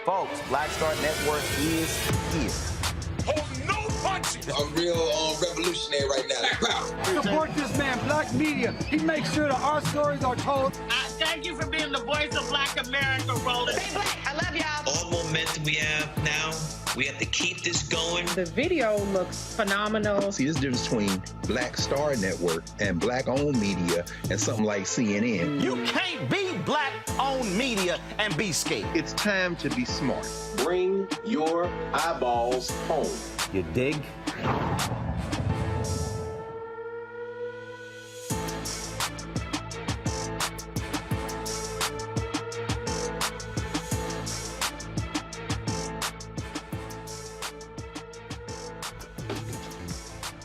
Folks, Black Star Network is here. Hold no punches! I'm real revolutionary right now. Support this man, Black Media. He makes sure that our stories are told. Thank you for being the voice of Black America, Roland. Stay black. I love y'all. All momentum we have now, we have to keep this going. The video looks phenomenal. See, this difference between Black Star Network and black-owned media and something like CNN. You can't be black-owned media and be scared. It's time to be smart. Bring your eyeballs home. You dig?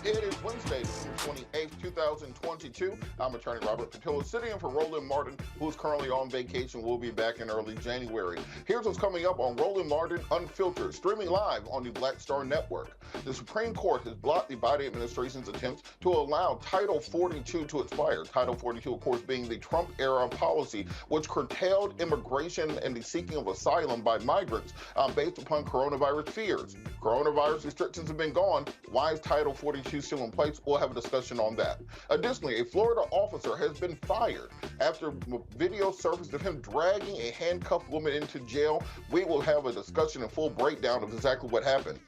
It is Wednesday, December 28th, 2022. I'm attorney Robert Patillo, sitting in for Roland Martin, who is currently on vacation. We'll be back in early January. Here's what's coming up on Roland Martin Unfiltered, streaming live on the Black Star Network. The Supreme Court has blocked the Biden administration's attempts to allow Title 42 to expire. Title 42, of course, being the Trump-era policy, which curtailed immigration and the seeking of asylum by migrants based upon coronavirus fears. Coronavirus restrictions have been gone. Why is Title 42 still in place? We'll have a discussion on that. Additionally, a Florida officer has been fired after video surfaced of him dragging a handcuffed woman into jail. We will have a discussion and full breakdown of exactly what happened.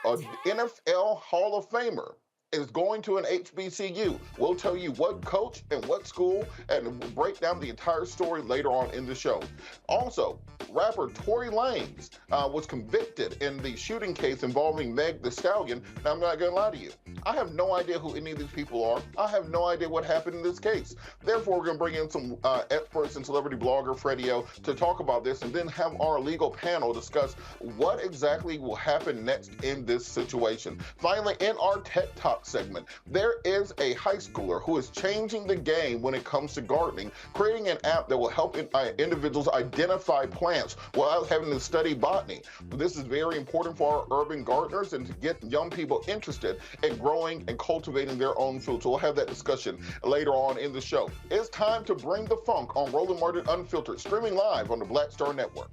An NFL Hall of Famer is going to an HBCU. We'll tell you what coach and what school, and we'll break down the entire story later on in the show. Also, rapper Tory Lanez was convicted in the shooting case involving Meg Thee Stallion. Now, I'm not going to lie to you. I have no idea who any of these people are. I have no idea what happened in this case. Therefore, we're going to bring in some experts and celebrity blogger Fredio to talk about this, and then have our legal panel discuss what exactly will happen next in this situation. Finally, in our Tech Talk segment, there is a high schooler who is changing the game when it comes to gardening, creating an app that will help individuals identify plants without having to study botany. This is very important for our urban gardeners and to get young people interested in growing and cultivating their own food. So we'll have that discussion later on in the show. It's time to bring the funk on Roland Martin Unfiltered, streaming live on the Black Star Network.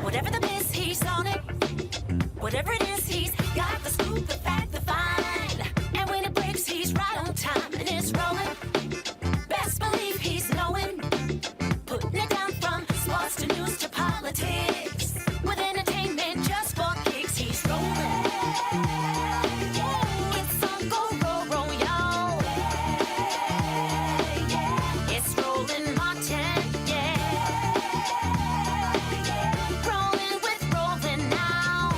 Whatever the miss, he's on it. Whatever it is, he's got the scoop, the fact, the find. And when it breaks, he's right on time and it's rolling. Best believe he's knowing. Putting it down from sports to news to politics. With entertainment just for kicks, he's rolling. It's on go, roll, y'all. It's Roland Martin, rolling with Roland now.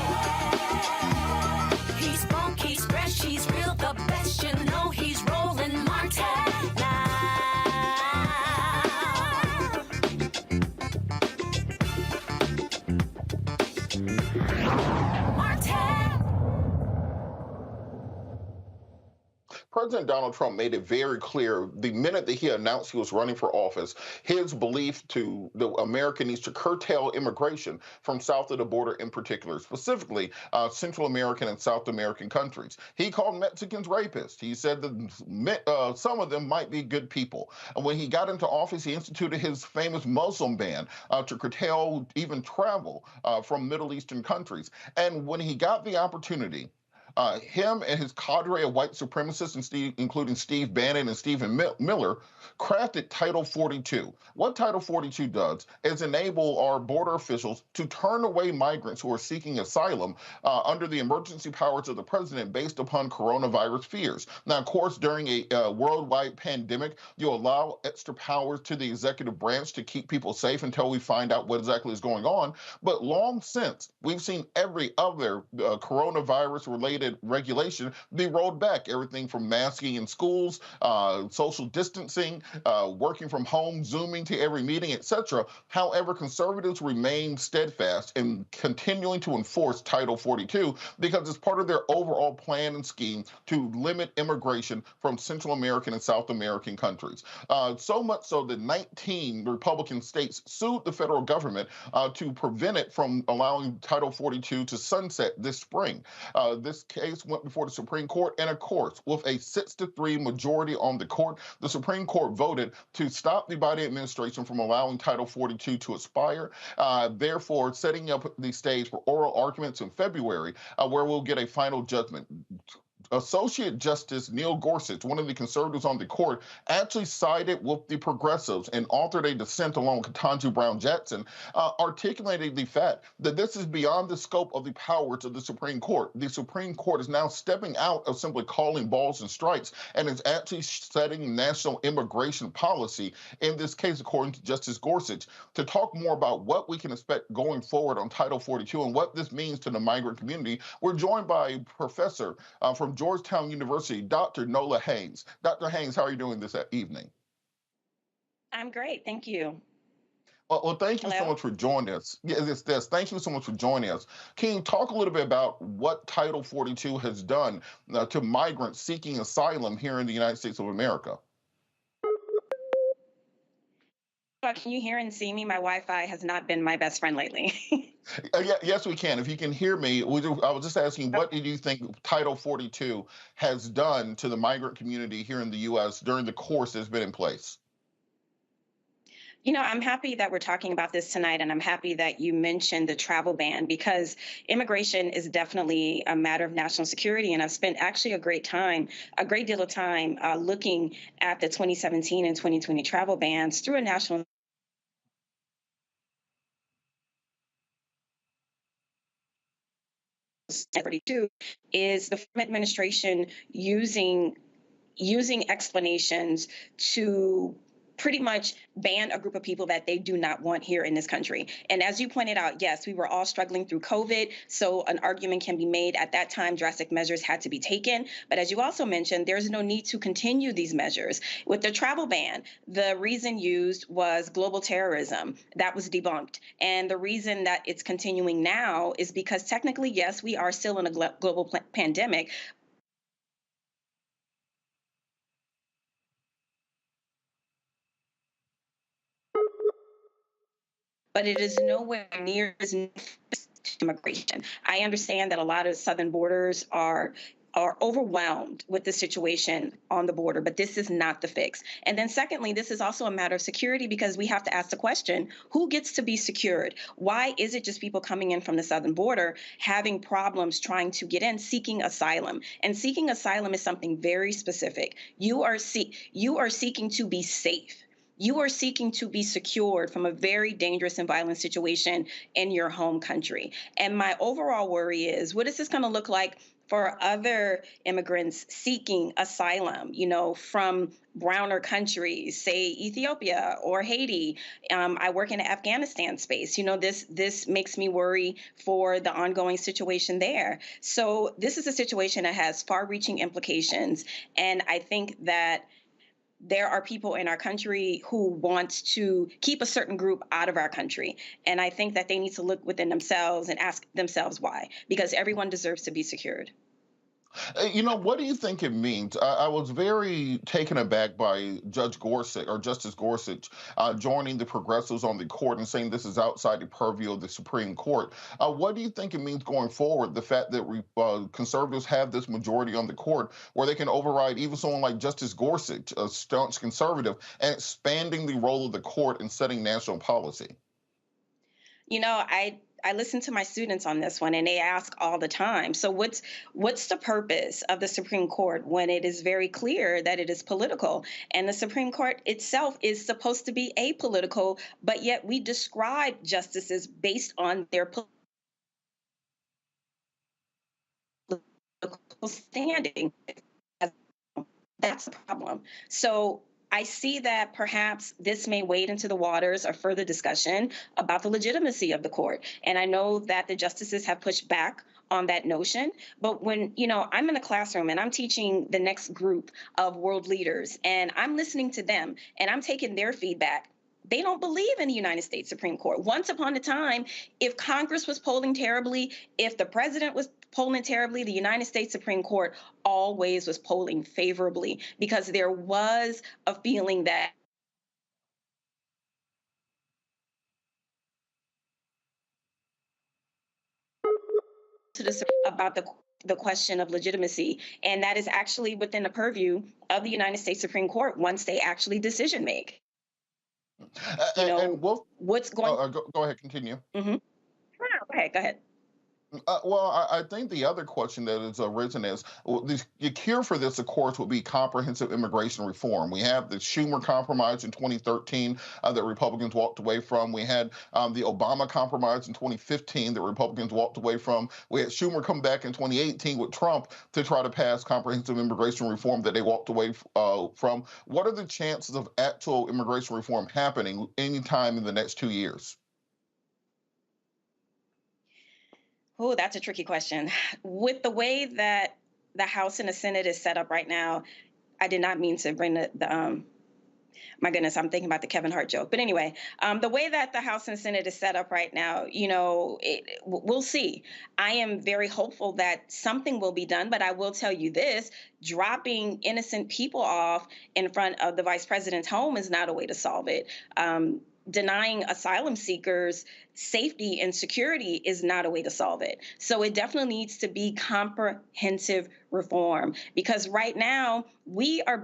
He's funky, he's fresh, he's real, the best, you know he's Roland Martin now. President Donald Trump made it very clear the minute that he announced he was running for office, his belief to the America needs to curtail immigration from south of the border in particular, specifically Central American and South American countries. He called Mexicans rapists. He said that some of them might be good people. And when he got into office, he instituted his famous Muslim ban to curtail even travel from Middle Eastern countries. And when he got the opportunity, him and his cadre of white supremacists, including Steve Bannon and Stephen Miller, crafted Title 42. What Title 42 does is enable our border officials to turn away migrants who are seeking asylum under the emergency powers of the president based upon coronavirus fears. Now, of course, during a worldwide pandemic, you allow extra powers to the executive branch to keep people safe until we find out what exactly is going on. But long since, we've seen every other coronavirus-related regulation be rolled back. Everything from masking in schools, social distancing, working from home, Zooming to every meeting, etc. However, conservatives remain steadfast in continuing to enforce Title 42 because it's part of their overall plan and scheme to limit immigration from Central American and South American countries. So much so that 19 Republican states sued the federal government to prevent it from allowing Title 42 to sunset this spring. This case went before the Supreme Court, and of course, with a 6-3 majority on the court, the Supreme Court voted to stop the Biden administration from allowing Title 42 to expire, therefore setting up the stage for oral arguments in February, where we'll get a final judgment. Associate Justice Neil Gorsuch, one of the conservatives on the court, actually sided with the progressives and authored a dissent along with Ketanji Brown Jackson, articulating the fact that this is beyond the scope of the powers of the Supreme Court. The Supreme Court is now stepping out of simply calling balls and strikes and is actually setting national immigration policy, in this case, according to Justice Gorsuch. To talk more about what we can expect going forward on Title 42 and what this means to the migrant community, we're joined by a professor from Georgetown University, Dr. Nola Haynes. Dr. Haynes, how are you doing this evening? I'm great, thank you. Well, thank you so much for joining us. Yes, thank you so much for joining us. Can you talk a little bit about what Title 42 has done to migrants seeking asylum here in the United States of America? Can you hear and see me? My Wi-Fi has not been my best friend lately. Yes, we can. If you can hear me, I was just asking, what did you think Title 42 has done to the migrant community here in the U.S. during the course that's been in place? You know, I'm happy that we're talking about this tonight, and I'm happy that you mentioned the travel ban, because immigration is definitely a matter of national security. And I've spent actually a great deal of time looking at the 2017 and 2020 travel bans through a national 32 is the Trump administration using explanations to pretty much ban a group of people that they do not want here in this country. And as you pointed out, yes, we were all struggling through COVID, so an argument can be made at that time drastic measures had to be taken. But as you also mentioned, there's no need to continue these measures. With the travel ban, the reason used was global terrorism. That was debunked. And the reason that it's continuing now is because technically, yes, we are still in a global pandemic, but it is nowhere near as immigration. I understand that a lot of southern borders are overwhelmed with the situation on the border, but this is not the fix. And then secondly, this is also a matter of security because we have to ask the question, who gets to be secured? Why is it just people coming in from the southern border having problems trying to get in, seeking asylum? And seeking asylum is something very specific. You are seeking to be safe. You are seeking to be secured from a very dangerous and violent situation in your home country. And my overall worry is, what is this going to look like for other immigrants seeking asylum, from browner countries, say Ethiopia or Haiti? I work in the Afghanistan space. This makes me worry for the ongoing situation there. So this is a situation that has far-reaching implications. And I think that there are people in our country who want to keep a certain group out of our country. And I think that they need to look within themselves and ask themselves why, because everyone deserves to be secured. What do you think it means? I was very taken aback by Justice Gorsuch joining the progressives on the court and saying this is outside the purview of the Supreme Court. What do you think it means going forward, the fact that conservatives have this majority on the court where they can override even someone like Justice Gorsuch, a staunch conservative, and expanding the role of the court in setting national policy? I listen to my students on this one, and they ask all the time, so what's the purpose of the Supreme Court when it is very clear that it is political? And the Supreme Court itself is supposed to be apolitical, but yet we describe justices based on their political standing. That's the problem. So I see that perhaps this may wade into the waters of further discussion about the legitimacy of the court. And I know that the justices have pushed back on that notion. But when, I'm in the classroom and I'm teaching the next group of world leaders and I'm listening to them and I'm taking their feedback, they don't believe in the United States Supreme Court. Once upon a time, if Congress was polling terribly, if the president was polling terribly, the United States Supreme Court always was polling favorably because there was a feeling that about the question of legitimacy. And that is actually within the purview of the United States Supreme Court once they actually decision make. What's going? Go ahead, continue. Mm-hmm. Go ahead. I think the other question that has arisen is the cure for this, of course, would be comprehensive immigration reform. We have the Schumer compromise in 2013 that Republicans walked away from. We had the Obama compromise in 2015 that Republicans walked away from. We had Schumer come back in 2018 with Trump to try to pass comprehensive immigration reform that they walked away from. What are the chances of actual immigration reform happening anytime in the next 2 years? Oh, that's a tricky question. With the way that the House and the Senate is set up right now, I did not mean to bring my goodness, I'm thinking about the Kevin Hart joke. But anyway, the way that the House and Senate is set up right now, we'll see. I am very hopeful that something will be done, but I will tell you this, dropping innocent people off in front of the vice president's home is not a way to solve it. Denying asylum seekers safety and security is not a way to solve it. So it definitely needs to be comprehensive reform because right now we are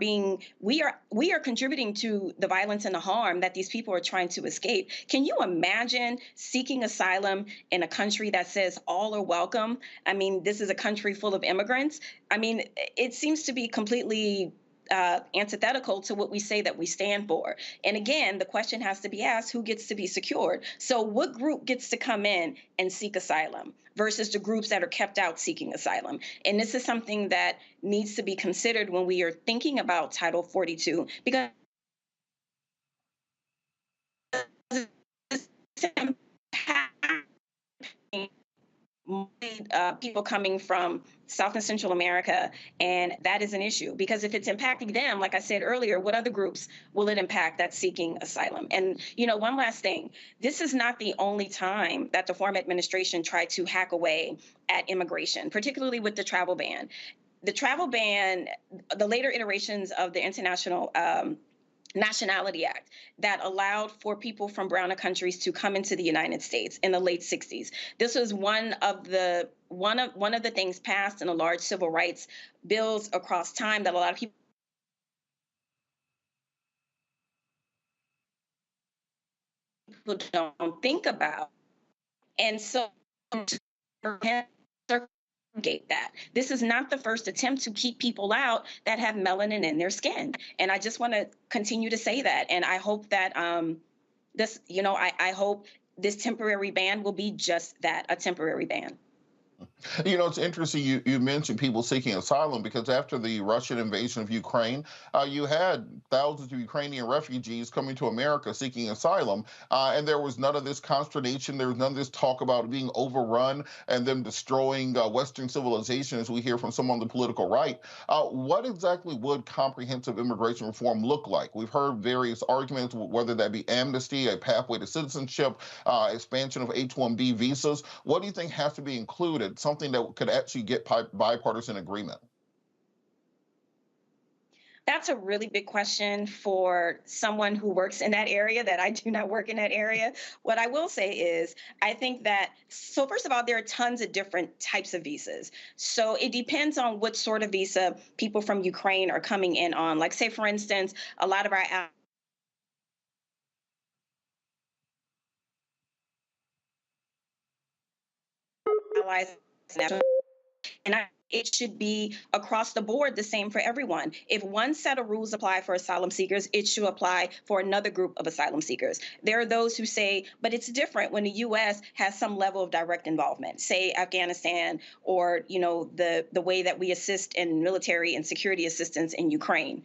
contributing to the violence and the harm that these people are trying to escape. Can you imagine seeking asylum in a country that says all are welcome? I mean, this is a country full of immigrants. I mean, it seems to be completely antithetical to what we say that we stand for. And again, the question has to be asked, who gets to be secured? So what group gets to come in and seek asylum versus the groups that are kept out seeking asylum? And this is something that needs to be considered when we are thinking about Title 42, because people coming from South and Central America, and that is an issue because if it's impacting them, like I said earlier, what other groups will it impact that's seeking asylum? And one last thing, this is not the only time that the former administration tried to hack away at immigration, particularly with the travel ban. The travel ban, the later iterations of the International Nationality Act that allowed for people from browner countries to come into the United States in the late 60s. This was one of the things passed in the large civil rights bills across time that a lot of people don't think about. And so that this is not the first attempt to keep people out that have melanin in their skin. And I just want to continue to say that. And I hope that I hope this temporary ban will be just that, a temporary ban. It's interesting you mentioned people seeking asylum because after the Russian invasion of Ukraine, you had thousands of Ukrainian refugees coming to America seeking asylum, and there was none of this consternation. There was none of this talk about being overrun and them destroying Western civilization, as we hear from some on the political right. What exactly would comprehensive immigration reform look like? We've heard various arguments, whether that be amnesty, a pathway to citizenship, expansion of H-1B visas. What do you think has to be included? Something that could actually get bipartisan agreement? That's a really big question for someone who works in that area that I do not work in that area. What I will say is, I think that, so first of all, there are tons of different types of visas. So it depends on what sort of visa people from Ukraine are coming in on. Like, say, for instance, a lot of our allies, and it should be across the board the same for everyone. If one set of rules apply for asylum seekers, it should apply for another group of asylum seekers. There are those who say, but it's different when the U.S. has some level of direct involvement, say Afghanistan, or the way that we assist in military and security assistance in Ukraine.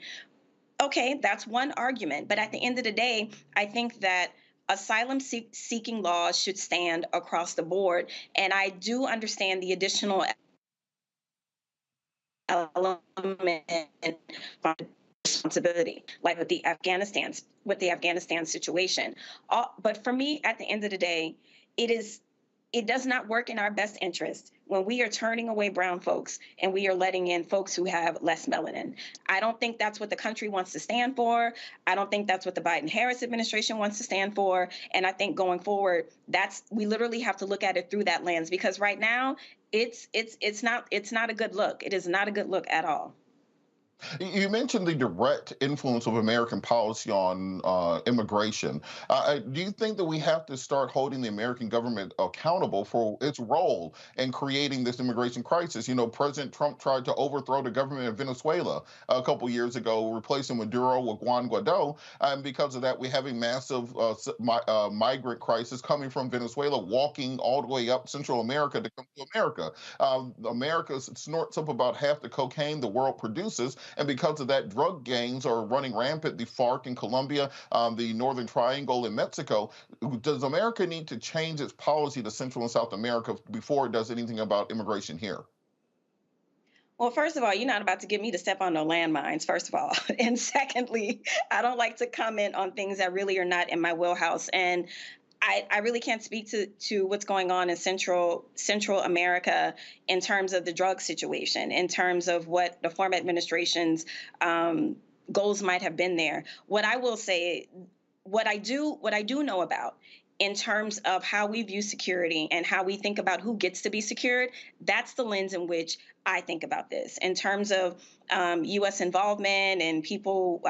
Okay, that's one argument. But at the end of the day, I think that asylum seeking laws should stand across the board. And I do understand the additional element and responsibility, like with the Afghanistan situation. But for me, at the end of the day, it does not work in our best interest when we are turning away brown folks and we are letting in folks who have less melanin. I don't think that's what the country wants to stand for. I don't think that's what the Biden-Harris administration wants to stand for. And I think going forward, we literally have to look at it through that lens, because right now it's not a good look. It is not a good look at all. You mentioned the direct influence of American policy on immigration. Do you think that we have to start holding the American government accountable for its role in creating this immigration crisis? President Trump tried to overthrow the government of Venezuela a couple years ago, replacing Maduro with Juan Guaido. And because of that, we have a massive migrant crisis coming from Venezuela, walking all the way up Central America to come to America. America snorts up about half the cocaine the world produces. And because of that, drug gangs are running rampant. The FARC in Colombia, the Northern Triangle in Mexico. Does America need to change its policy to Central and South America before it does anything about immigration here? Well, first of all, you're not about to get me to step on no landmines, first of all. And secondly, I don't like to comment on things that really are not in my wheelhouse. And I really can't speak to what's going on in Central America in terms of the drug situation, in terms of what the former administration's goals might have been there. What I will say, what I do know about in terms of how we view security and how we think about who gets to be secured, that's the lens in which I think about this. In terms of U.S. involvement and people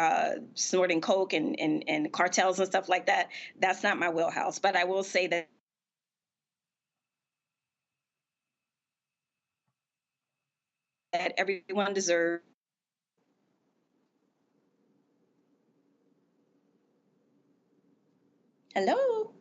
snorting coke and cartels and stuff like that, that's not my wheelhouse. But I will say that everyone deserves Hello.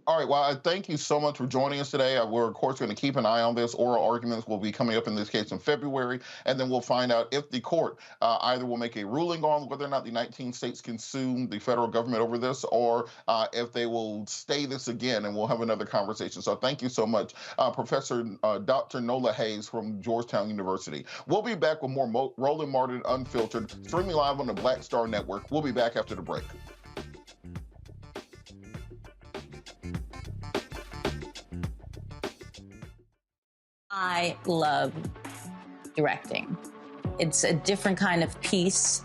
All right. Well, I thank you so much for joining us today. We're, of course, going to keep an eye on this. Oral arguments will be coming up in this case in February, and then we'll find out if the court either will make a ruling on whether or not the 19 states can sue the federal government over this, or if they will stay this again, and we'll have another conversation. So thank you so much, Professor Dr. Nola Hayes from Georgetown University. We'll be back with more Roland Martin Unfiltered, streaming live on the Black Star Network. We'll be back after the break. I love directing. It's a different kind of piece.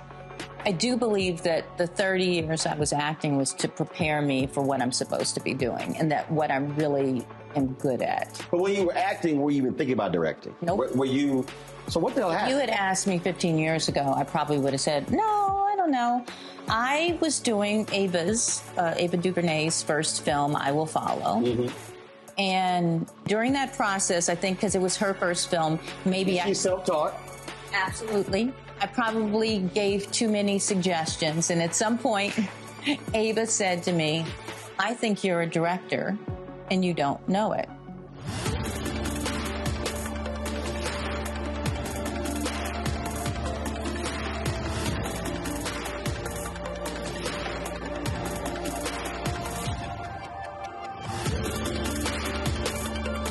I do believe that the 30 years I was acting was to prepare me for what I'm supposed to be doing and that what I really am good at. But when you were acting, were you even thinking about directing? Nope. Were you, so what the hell happened? If you had asked me 15 years ago, I probably would have said, no, I don't know. I was doing Ava DuVernay's first film, I Will Follow. Mm-hmm. And during that process, I think because it was her first film, maybe She's self-taught? Absolutely. I probably gave too many suggestions. And at some point, Ava said to me, I think you're a director and you don't know it.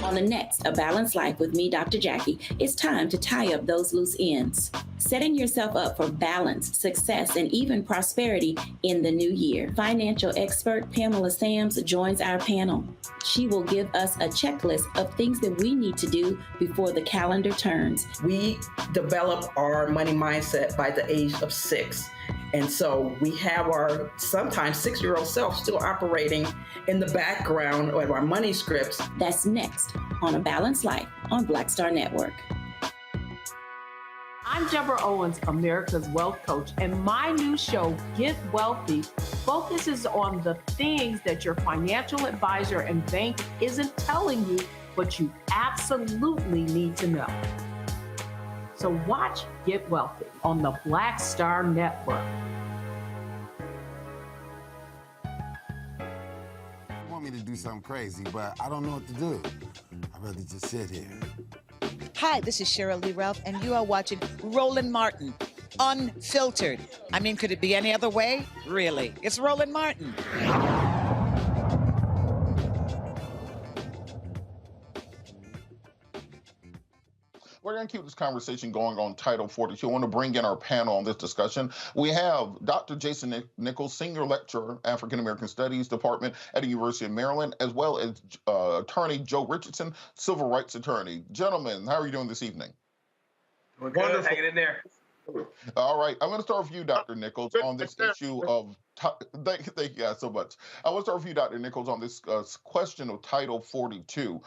On the next A Balanced Life with me, Dr. Jackie, it's time to tie up those loose ends. Setting yourself up for balance, success, and even prosperity in the new year. Financial expert Pamela Sams joins our panel. She will give us a checklist of things that we need to do before the calendar turns. We develop our money mindset by the age of 6. And so we have our sometimes 6-year-old self still operating in the background of our money scripts. That's next on A Balanced Life on Black Star Network. I'm Deborah Owens, America's Wealth Coach, and my new show, Get Wealthy, focuses on the things that your financial advisor and bank isn't telling you, but you absolutely need to know. So watch Get Wealthy on the Black Star Network. You want me to do something crazy, but I don't know what to do. I'd rather just sit here. Hi, this is Cheryl Lee Ralph, and you are watching Roland Martin, Unfiltered. I mean, could it be any other way? Really? It's Roland Martin. We're going to keep this conversation going on Title 42. I want to bring in our panel on this discussion. We have Dr. Jason Nichols, Senior Lecturer, African American Studies Department at the University of Maryland, as well as Attorney Joe Richardson, Civil Rights Attorney. Gentlemen, how are you doing this evening? We're good. Wonderful. Hanging in there. All right. I'm going to start with you, Dr. Nichols, on this issue of thank you guys so much. I want to start with you, Dr. Nichols, on this question of Title 42.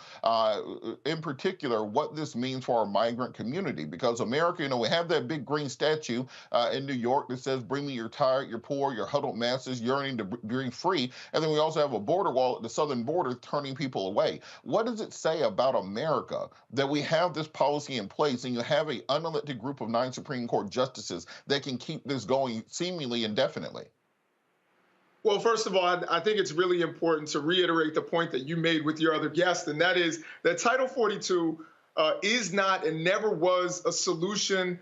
In particular, what this means for our migrant community, because America, we have that big green statue in New York that says, bring me your tired, your poor, your huddled masses yearning to be free. And then we also have a border wall at the southern border turning people away. What does it say about America that we have this policy in place and you have an unelected group of 9 Supreme Court justices that can keep this going seemingly indefinitely? Well, first of all, I think it's really important to reiterate the point that you made with your other guest, and that is that Title 42 is not and never was a solution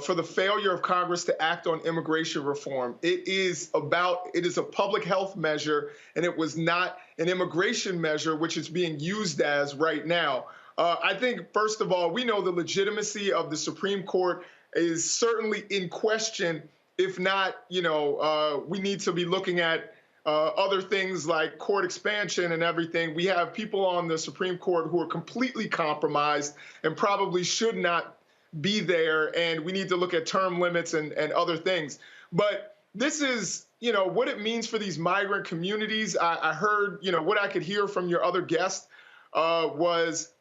for the failure of Congress to act on immigration reform. It is a public health measure, and it was not an immigration measure, which is being used as right now. I think, first of all, we know the legitimacy of the Supreme Court is certainly in question. If not, we need to be looking at other things like court expansion and everything. We have people on the Supreme Court who are completely compromised and probably should not be there. And we need to look at term limits and other things. But this is, what it means for these migrant communities. I heard, what I could hear from your other guest was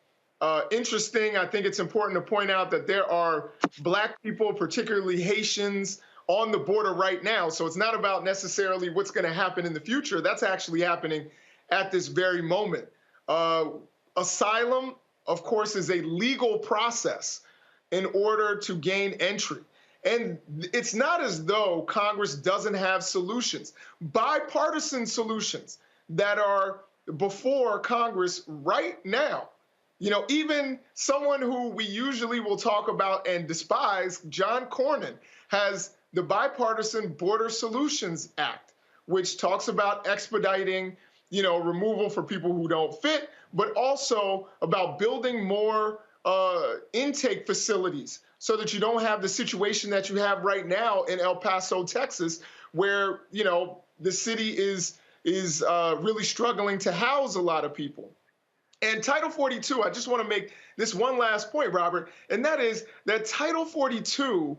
interesting. I think it's important to point out that there are Black people, particularly Haitians, on the border right now. So it's not about necessarily what's going to happen in the future. That's actually happening at this very moment. Asylum, of course, is a legal process in order to gain entry. And it's not as though Congress doesn't have solutions, bipartisan solutions that are before Congress right now. You know, even someone who we usually will talk about and despise, John Cornyn, has the Bipartisan Border Solutions Act, which talks about expediting, you know, removal for people who don't fit, but also about building more intake facilities so that you don't have the situation that you have right now in El Paso, Texas, where, you know, the city is really struggling to house a lot of people. And Title 42, I just want to make this one last point, Robert, and that is that Title 42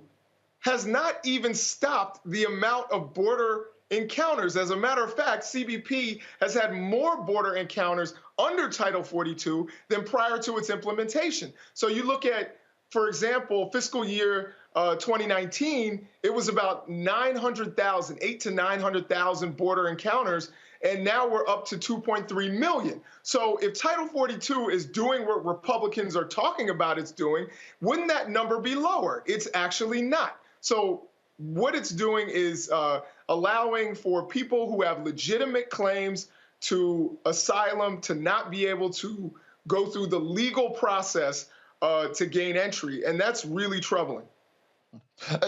has not even stopped the amount of border encounters. As a matter of fact, CBP has had more border encounters under Title 42 than prior to its implementation. So you look at, for example, fiscal year 2019, it was about 900,000, 800,000 to 900,000 border encounters, and now we're up to 2.3 million. So if Title 42 is doing what Republicans are talking about it's doing, wouldn't that number be lower? It's actually not. So what it's doing is allowing for people who have legitimate claims to asylum to not be able to go through the legal process to gain entry, and that's really troubling.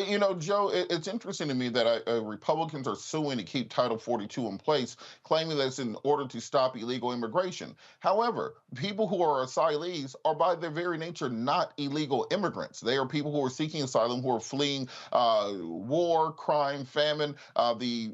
You know, Joe, it's interesting to me that Republicans are suing to keep Title 42 in place, claiming that it's in order to stop illegal immigration. However, people who are asylees are by their very nature not illegal immigrants. They are people who are seeking asylum, who are fleeing war, crime, famine, the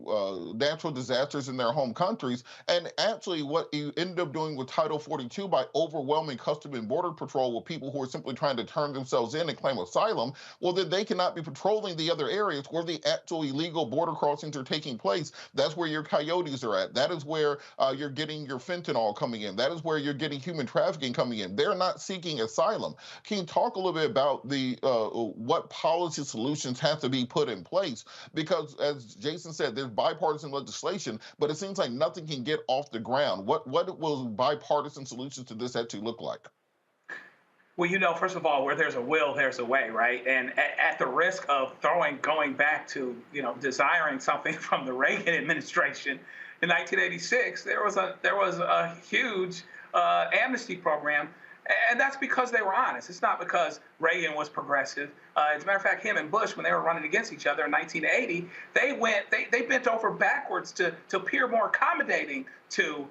natural disasters in their home countries. And actually what you end up doing with Title 42 by overwhelming Customs and Border Patrol with people who are simply trying to turn themselves in and claim asylum, well, then they cannot be patrolling the other areas where the actual illegal border crossings are taking place. That's where your coyotes are at. That is where you're getting your fentanyl coming in. That is where you're getting human trafficking coming in. They're not seeking asylum. Can you talk a little bit about the what policy solutions have to be put in place? Because as Jason said, there's bipartisan legislation, but it seems like nothing can get off the ground. What will bipartisan solutions to this actually look like? Well, you know, first of all, where there's a will, there's a way, right? And at the risk of going back to, you know, desiring something from the Reagan administration in 1986, there was a huge amnesty program, and that's because they were honest. It's not because Reagan was progressive. As a matter of fact, him and Bush, when they were running against each other in 1980, they bent over backwards to appear more accommodating to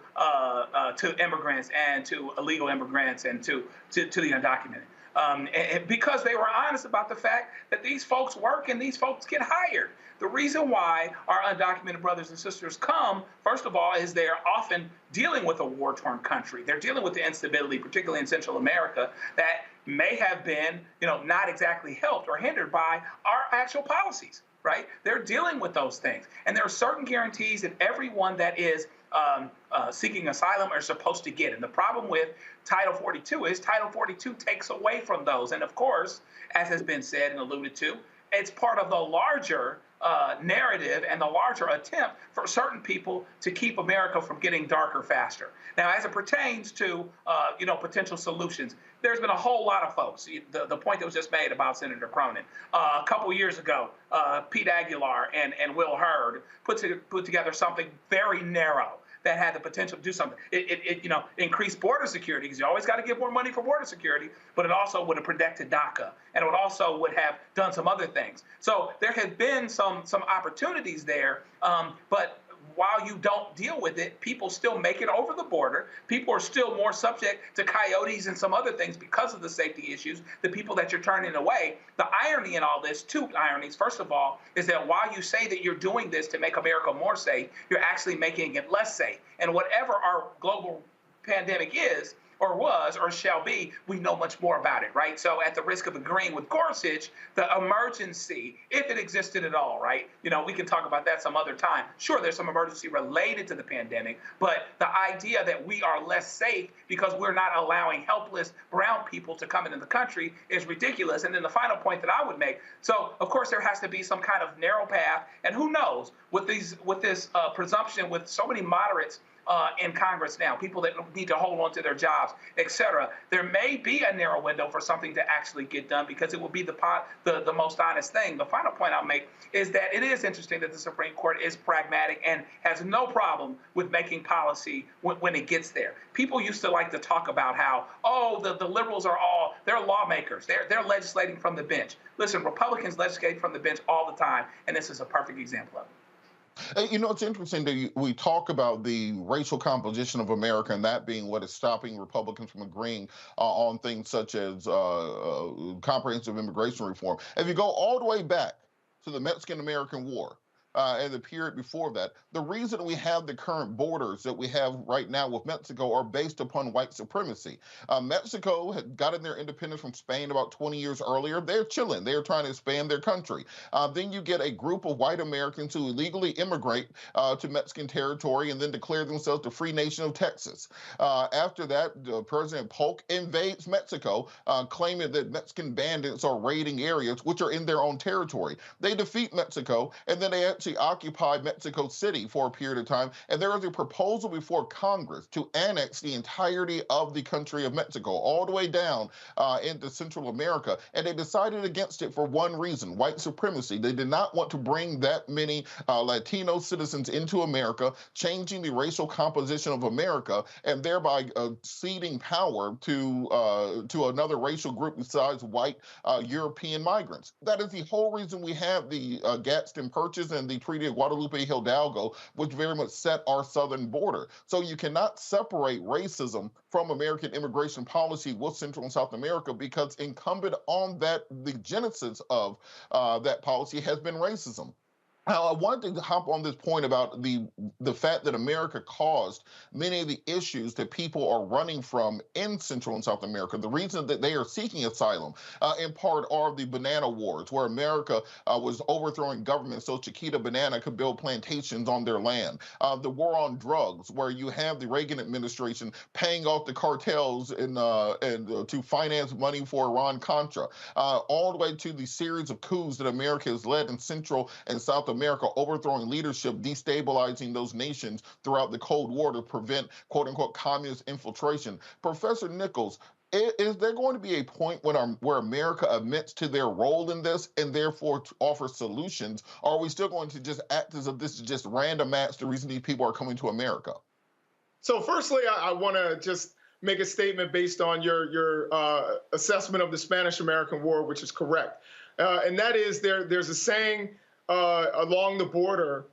immigrants and to illegal immigrants and to the undocumented. And because they were honest about the fact that these folks work and these folks get hired. The reason why our undocumented brothers and sisters come, first of all, is they're often dealing with a war-torn country. They're dealing with the instability, particularly in Central America, that may have been, you know, not exactly helped or hindered by our actual policies, right? They're dealing with those things. And there are certain guarantees that everyone that is seeking asylum are supposed to get. And the problem with Title 42 is Title 42 takes away from those. And of course, as has been said and alluded to, it's part of the larger narrative and the larger attempt for certain people to keep America from getting darker faster. Now, as it pertains to you know, potential solutions, there's been a whole lot of folks. The point that was just made about Senator Cronin. A couple years ago, Pete Aguilar and Will Hurd put together something very narrow that had the potential to do something. It you know, increased border security, because you always got to give more money for border security, but it also would have protected DACA, and it also would have done some other things. So there have been some opportunities there, but while you don't deal with it, people still make it over the border. People are still more subject to coyotes and some other things because of the safety issues, the people that you're turning away. The irony in all this, two ironies. First of all, is that while you say that you're doing this to make America more safe, you're actually making it less safe. And whatever our global pandemic is, or was, or shall be, we know much more about it, right? So at the risk of agreeing with Gorsuch, the emergency, if it existed at all, right? You know, we can talk about that some other time. Sure, there's some emergency related to the pandemic, but the idea that we are less safe because we're not allowing helpless brown people to come into the country is ridiculous. And then the final point that I would make, so of course there has to be some kind of narrow path, and who knows, with this presumption, with so many moderates in Congress now, people that need to hold on to their jobs, et cetera. There may be a narrow window for something to actually get done because it will be the most honest thing. The final point I'll make is that it is interesting that the Supreme Court is pragmatic and has no problem with making policy when it gets there. People used to like to talk about how, the liberals they're lawmakers. They're legislating from the bench. Listen, Republicans legislate from the bench all the time, and this is a perfect example of it. You know, it's interesting that we talk about the racial composition of America and that being what is stopping Republicans from agreeing on things such as comprehensive immigration reform. If you go all the way back to the Mexican-American War, and the period before that, the reason we have the current borders that we have right now with Mexico are based upon white supremacy. Mexico had gotten their independence from Spain about 20 years earlier. They're chilling. They're trying to expand their country. Then you get a group of white Americans who illegally immigrate to Mexican territory and then declare themselves the free nation of Texas. After that, President Polk invades Mexico, claiming that Mexican bandits are raiding areas which are in their own territory. They defeat Mexico, and then they actually occupied Mexico City for a period of time, and there was a proposal before Congress to annex the entirety of the country of Mexico, all the way down into Central America, and they decided against it for one reason: white supremacy. They did not want to bring that many Latino citizens into America, changing the racial composition of America, and thereby ceding power to another racial group besides white European migrants. That is the whole reason we have the Gadsden Purchase and the Treaty of Guadalupe Hidalgo, which very much set our southern border. So you cannot separate racism from American immigration policy with Central and South America, because incumbent on that, the genesis of that policy has been racism. Now, I wanted to hop on this point about the fact that America caused many of the issues that people are running from in Central and South America. The reason that they are seeking asylum, in part, are the banana wars, where America was overthrowing government so Chiquita Banana could build plantations on their land. The war on drugs, where you have the Reagan administration paying off the cartels and to finance money for Iran-Contra, all the way to the series of coups that America has led in Central and South America, overthrowing leadership, destabilizing those nations throughout the Cold War to prevent, quote unquote, communist infiltration. Professor Nichols, is there going to be a point where America admits to their role in this and therefore offers solutions? Or are we still going to just act as if this is just random acts, the reason these people are coming to America? So firstly, I want to just make a statement based on your assessment of the Spanish-American War, which is correct. And that is there's a saying along the border,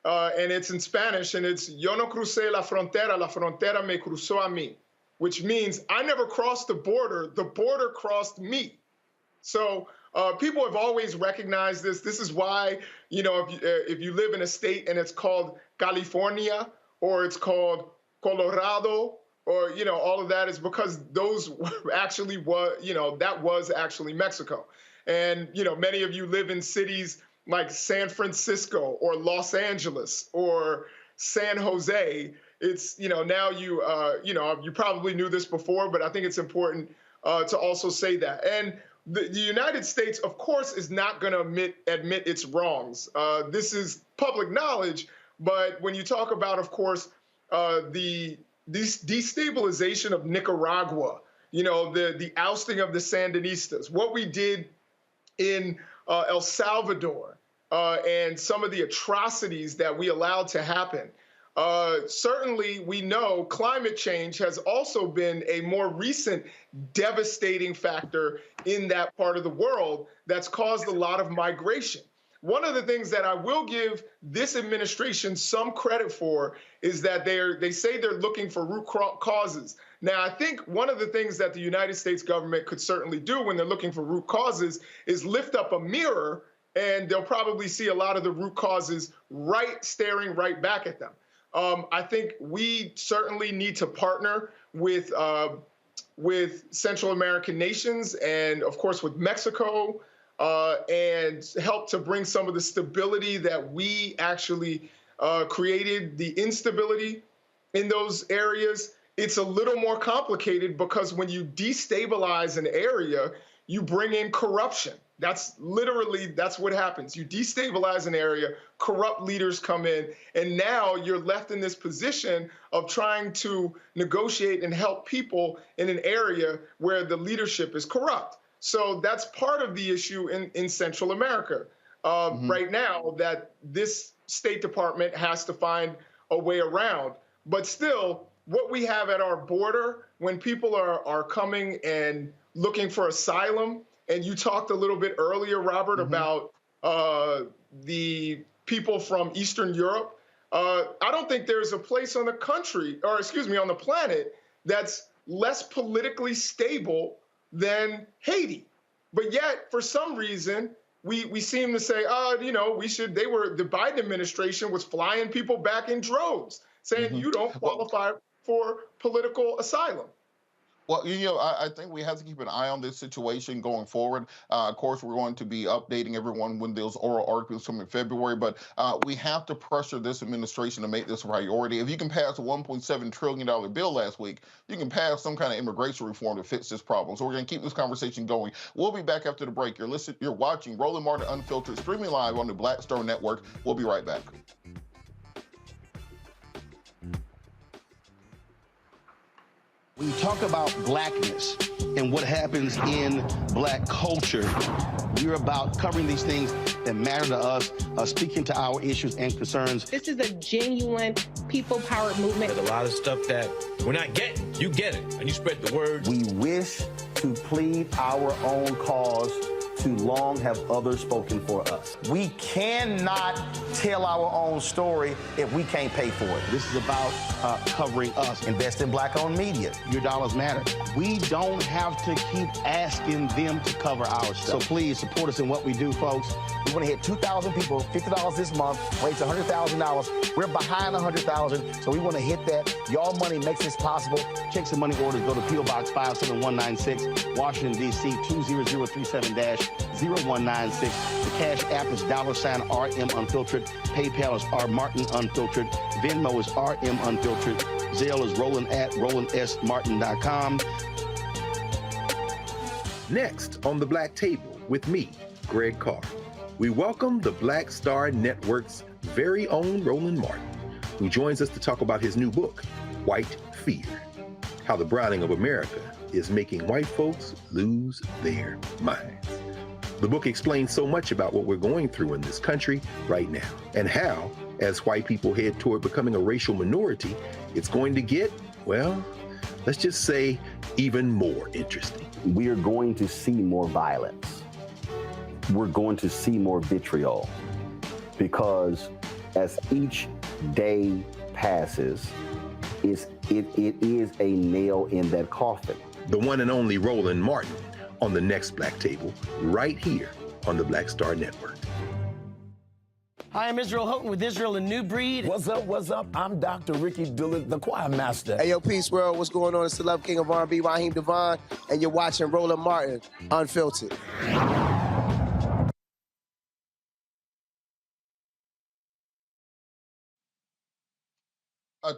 and it's in Spanish, and it's "Yo no crucé la frontera me cruzó a mí," which means I never crossed the border crossed me. So people have always recognized this. This is why, you know, if you live in a state and it's called California or it's called Colorado, or, you know, all of that is because those actually that was actually Mexico. And, you know, many of you live in cities like San Francisco or Los Angeles or San Jose. It's, you know, now you probably knew this before, but I think it's important to also say that. And the United States, of course, is not going to admit its wrongs. This is public knowledge, but when you talk about, of course, the destabilization of Nicaragua, you know, the ousting of the Sandinistas, what we did in El Salvador, and some of the atrocities that we allowed to happen. Certainly, we know climate change has also been a more recent devastating factor in that part of the world that's caused a lot of migration. One of the things that I will give this administration some credit for is that they say they're looking for root causes. Now, I think one of the things that the United States government could certainly do when they're looking for root causes is lift up a mirror, and they'll probably see a lot of the root causes staring right back at them. I think we certainly need to partner with Central American nations and, of course, with Mexico, and help to bring some of the stability that we actually created, the instability in those areas. It's a little more complicated because when you destabilize an area, you bring in corruption. That's what happens. You destabilize an area, corrupt leaders come in, and now you're left in this position of trying to negotiate and help people in an area where the leadership is corrupt. So that's part of the issue in Central America right now, that this State Department has to find a way around. But still, what we have at our border, when people are coming and looking for asylum, and you talked a little bit earlier, Robert, about the people from Eastern Europe, I don't think there's a place on the on the planet that's less politically stable than Haiti. But yet, for some reason, we seem to say, the Biden administration was flying people back in droves, saying you don't qualify for political asylum. Well, I think we have to keep an eye on this situation going forward. Of course, we're going to be updating everyone when those oral arguments come in February, but we have to pressure this administration to make this a priority. If you can pass a $1.7 trillion bill last week, you can pass some kind of immigration reform to fix this problem. So we're going to keep this conversation going. We'll be back after the break. You're watching Roland Martin Unfiltered, streaming live on the Black Star Network. We'll be right back. When you talk about blackness and what happens in black culture, we're about covering these things that matter to us, speaking to our issues and concerns. This is a genuine people-powered movement. There's a lot of stuff that we're not getting. You get it, and you spread the word. We wish to plead our own cause. Too long have others spoken for us. We cannot tell our own story if we can't pay for it. This is about covering us. Invest in black-owned media. Your dollars matter. We don't have to keep asking them to cover our stuff. So please support us in what we do, folks. We want to hit 2,000 people, $50 this month, raise $100,000. We're behind 100,000, so we want to hit that. Y'all money makes this possible. Checks and money orders go to P.O. Box 57196, Washington, D.C. 20037-0196. The Cash App is $RM Unfiltered. PayPal is R Martin Unfiltered. Venmo is RM Unfiltered. Zelle is Roland at RolandSMartin.com. Next on the Black Table with me, Greg Carr, we welcome the Black Star Network's very own Roland Martin, who joins us to talk about his new book, White Fear: How the Browning of America is Making White Folks Lose Their Minds. The book explains so much about what we're going through in this country right now, and how, as white people head toward becoming a racial minority, it's going to get, well, let's just say, even more interesting. We are going to see more violence. We're going to see more vitriol, because as each day passes, it is a nail in that coffin. The one and only Roland Martin on the next Black Table, right here on the Black Star Network. Hi, I'm Israel Houghton with Israel and New Breed. What's up, what's up? I'm Dr. Ricky Dillard, the choir master. Hey, yo, Peace World, what's going on? It's the Love King of R&B, Raheem Devon, and you're watching Roland Martin Unfiltered.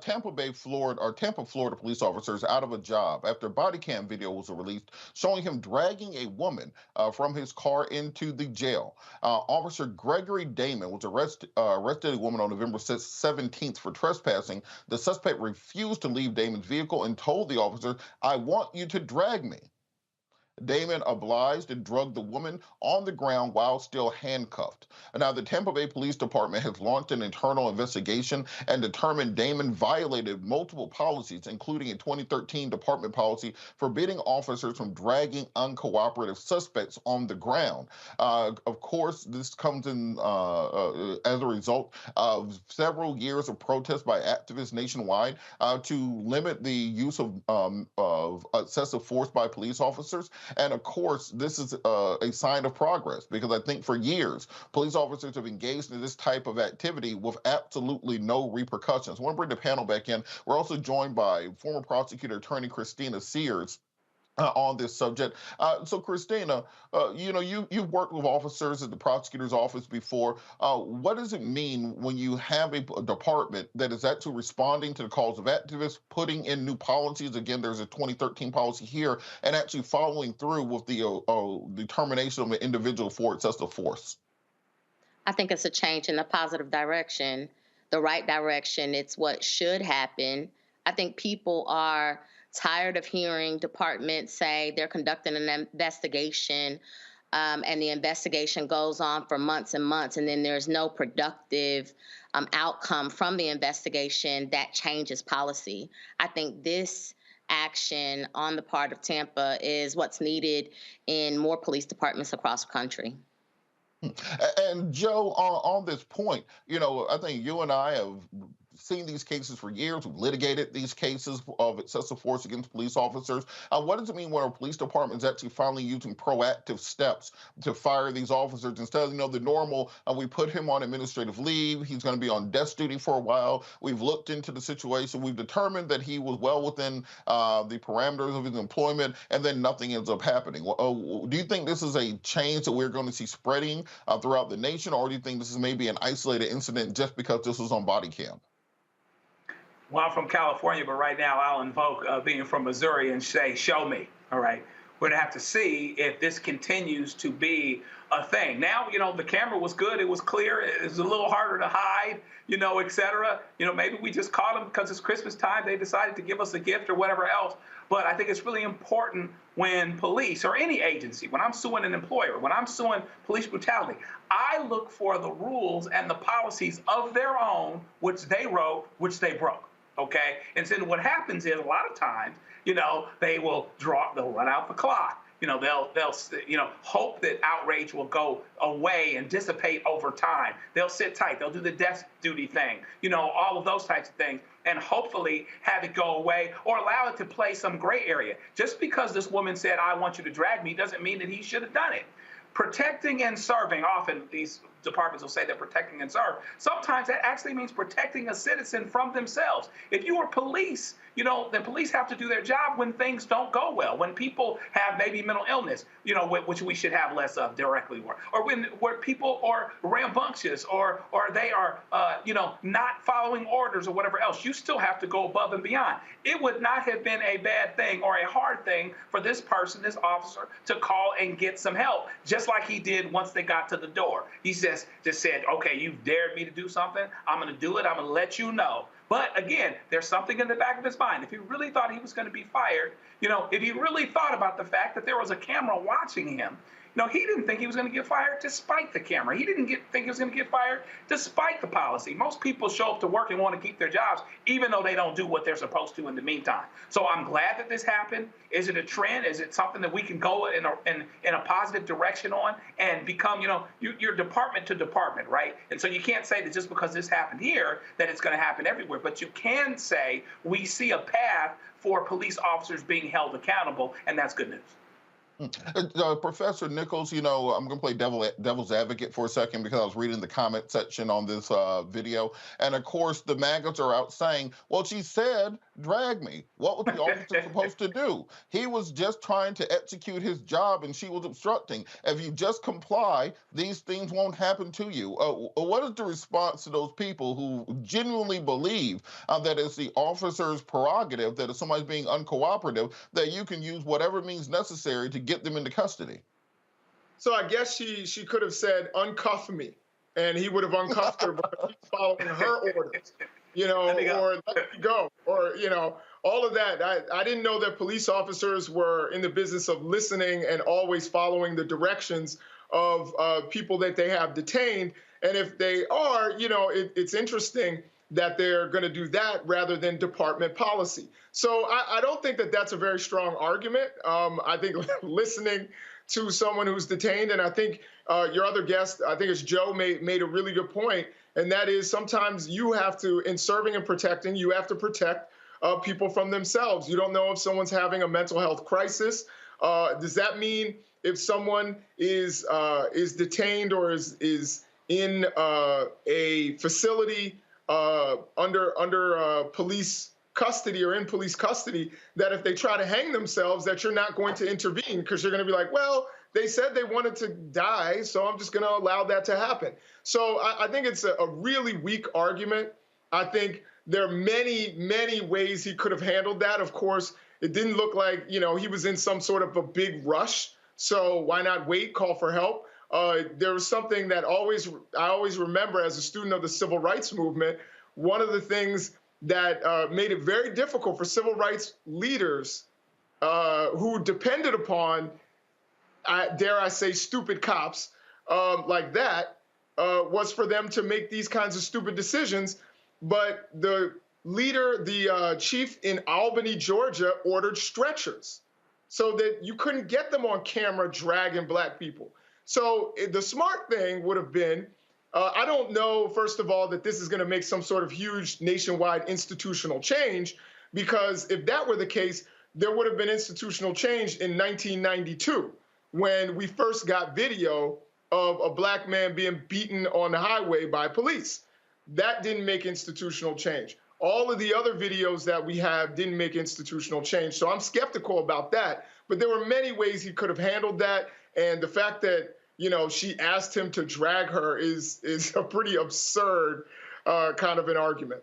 Tampa, Florida police officers out of a job after body cam video was released showing him dragging a woman from his car into the jail. Officer Gregory Damon was arrested a woman on November 17th for trespassing. The suspect refused to leave Damon's vehicle and told the officer, "I want you to drag me." Damon obliged and drugged the woman on the ground while still handcuffed. Now, the Tampa Bay Police Department has launched an internal investigation and determined Damon violated multiple policies, including a 2013 department policy forbidding officers from dragging uncooperative suspects on the ground. Of course, this comes in as a result of several years of protests by activists nationwide to limit the use of excessive force by police officers. And of course, this is a sign of progress, because I think for years, police officers have engaged in this type of activity with absolutely no repercussions. I want to bring the panel back in. We're also joined by former prosecutor attorney Christina Sears. on this subject. So, Christina, you've worked with officers at the prosecutor's office before. What does it mean when you have a department that is actually responding to the calls of activists, putting in new policies? Again, there's a 2013 policy here, and actually following through with the termination of an individual for excessive force. I think it's a change in a positive direction, the right direction. It's what should happen. I think people are tired of hearing departments say they're conducting an investigation, and the investigation goes on for months and months, and then there's no productive outcome from the investigation that changes policy. I think this action on the part of Tampa is what's needed in more police departments across the country. And Joe, on this point, I think you and I have seen these cases for years. We've litigated these cases of excessive force against police officers. What does it mean when a police department is actually finally using proactive steps to fire these officers instead of, the normal, we put him on administrative leave, he's going to be on desk duty for a while. We've looked into the situation. We've determined that he was well within the parameters of his employment, and then nothing ends up happening. Do you think this is a change that we're going to see spreading throughout the nation, or do you think this is maybe an isolated incident just because this was on body cam? Well, I'm from California, but right now I'll invoke being from Missouri and say, show me, all right? We're going to have to see if this continues to be a thing. Now, the camera was good. It was clear. It was a little harder to hide, et cetera. Maybe we just caught them because it's Christmas time. They decided to give us a gift or whatever else. But I think it's really important when police or any agency, when I'm suing an employer, when I'm suing police brutality, I look for the rules and the policies of their own, which they wrote, which they broke. Okay, and then what happens is a lot of times, they'll run out the clock. They'll hope that outrage will go away and dissipate over time. They'll sit tight. They'll do the desk duty thing. All of those types of things, and hopefully have it go away or allow it to play some gray area. Just because this woman said, "I want you to drag me," doesn't mean that he should have done it. Protecting and serving, often these departments will say they're protecting and serve. Sometimes that actually means protecting a citizen from themselves. If you are police, then police have to do their job when things don't go well, when people have maybe mental illness, which we should have less of directly, or where people are rambunctious or they are, not following orders or whatever else. You still have to go above and beyond. It would not have been a bad thing or a hard thing for this person, this officer, to call and get some help, just like he did once they got to the door. He just said, okay, you've dared me to do something. I'm going to do it. I'm going to let you know. But again, there's something in the back of his mind. If he really thought he was going to be fired, if he really thought about the fact that there was a camera watching him, he didn't think he was going to get fired despite the camera. He didn't think he was going to get fired despite the policy. Most people show up to work and want to keep their jobs, even though they don't do what they're supposed to in the meantime. So I'm glad that this happened. Is it a trend? Is it something that we can go in a positive direction on and become, you're department to department, right? And so you can't say that just because this happened here, that it's going to happen everywhere. But you can say we see a path for police officers being held accountable, and that's good news. Professor Nichols, I'm going to play devil's advocate for a second because I was reading the comment section on this video. And of course, the maggots are out saying, well, she said, drag me. What was the officer supposed to do? He was just trying to execute his job and she was obstructing. If you just comply, these things won't happen to you. What is the response to those people who genuinely believe that it's the officer's prerogative, that if somebody's being uncooperative, that you can use whatever means necessary to get them into custody? So I guess she could have said, uncuff me, and he would have uncuffed her, but he's following her orders, or let me go, or, all of that. I didn't know that police officers were in the business of listening and always following the directions of people that they have detained. And if they are, it's interesting that they're going to do that rather than department policy. So I don't think that that's a very strong argument. I think listening to someone who's detained, and I think your other guest, I think it's Joe, made a really good point, and that is sometimes you have to, in serving and protecting, you have to protect people from themselves. You don't know if someone's having a mental health crisis. Does that mean if someone is detained or is in a facility under police custody or in police custody, that if they try to hang themselves, that you're not going to intervene because you're going to be like, well, they said they wanted to die, so I'm just going to allow that to happen. So I think it's a really weak argument. I think there are many, many ways he could have handled that. Of course, it didn't look like, he was in some sort of a big rush. So why not wait, call for help? There was something that I always remember as a student of the civil rights movement. One of the things that made it very difficult for civil rights leaders who depended upon, dare I say, stupid cops like that, was for them to make these kinds of stupid decisions. But the leader, the chief in Albany, Georgia, ordered stretchers so that you couldn't get them on camera dragging black people. So the smart thing would have been, I don't know, first of all, that this is going to make some sort of huge nationwide institutional change, because if that were the case, there would have been institutional change in 1992 when we first got video of a black man being beaten on the highway by police. That didn't make institutional change. All of the other videos that we have didn't make institutional change. So I'm skeptical about that. But there were many ways he could have handled that. And the fact that, she asked him to drag her is a pretty absurd kind of an argument.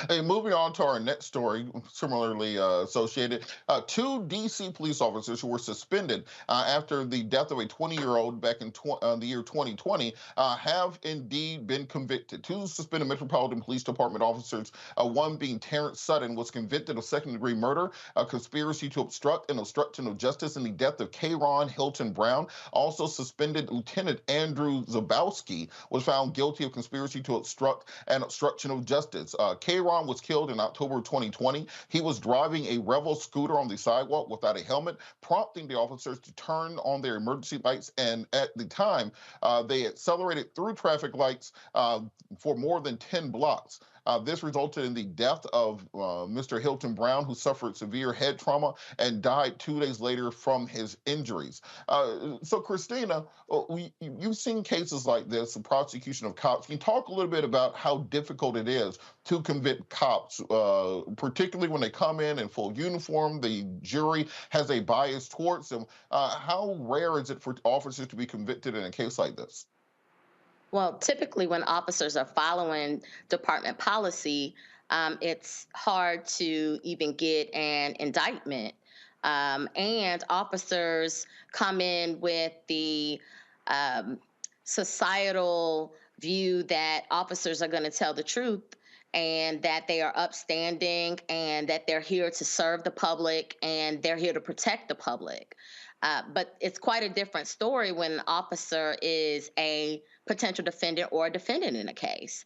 Hey, moving on to our next story, similarly associated, two D.C. police officers who were suspended after the death of a 20-year-old back in the year 2020 have indeed been convicted. Two suspended Metropolitan Police Department officers, one being Terrence Sutton, was convicted of second-degree murder, a conspiracy to obstruct and obstruction of justice in the death of Kayron Hilton Brown. Also suspended Lieutenant Andrew Zabowski was found guilty of conspiracy to obstruct and obstruction of justice. Kayron was killed in October 2020. He was driving a Revel scooter on the sidewalk without a helmet, prompting the officers to turn on their emergency lights. And at the time, they accelerated through traffic lights for more than 10 blocks. This resulted in the death of Mr. Hilton Brown, who suffered severe head trauma and died 2 days later from his injuries. So, Christina, you've seen cases like this, the prosecution of cops. Can you talk a little bit about how difficult it is to convict cops, particularly when they come in full uniform? The jury has a bias towards them. How rare is it for officers to be convicted in a case like this? Well, typically when officers are following department policy, it's hard to even get an indictment. And officers come in with the societal view that officers are going to tell the truth and that they are upstanding and that they're here to serve the public and they're here to protect the public. But it's quite a different story when an officer is a potential defendant or a defendant in a case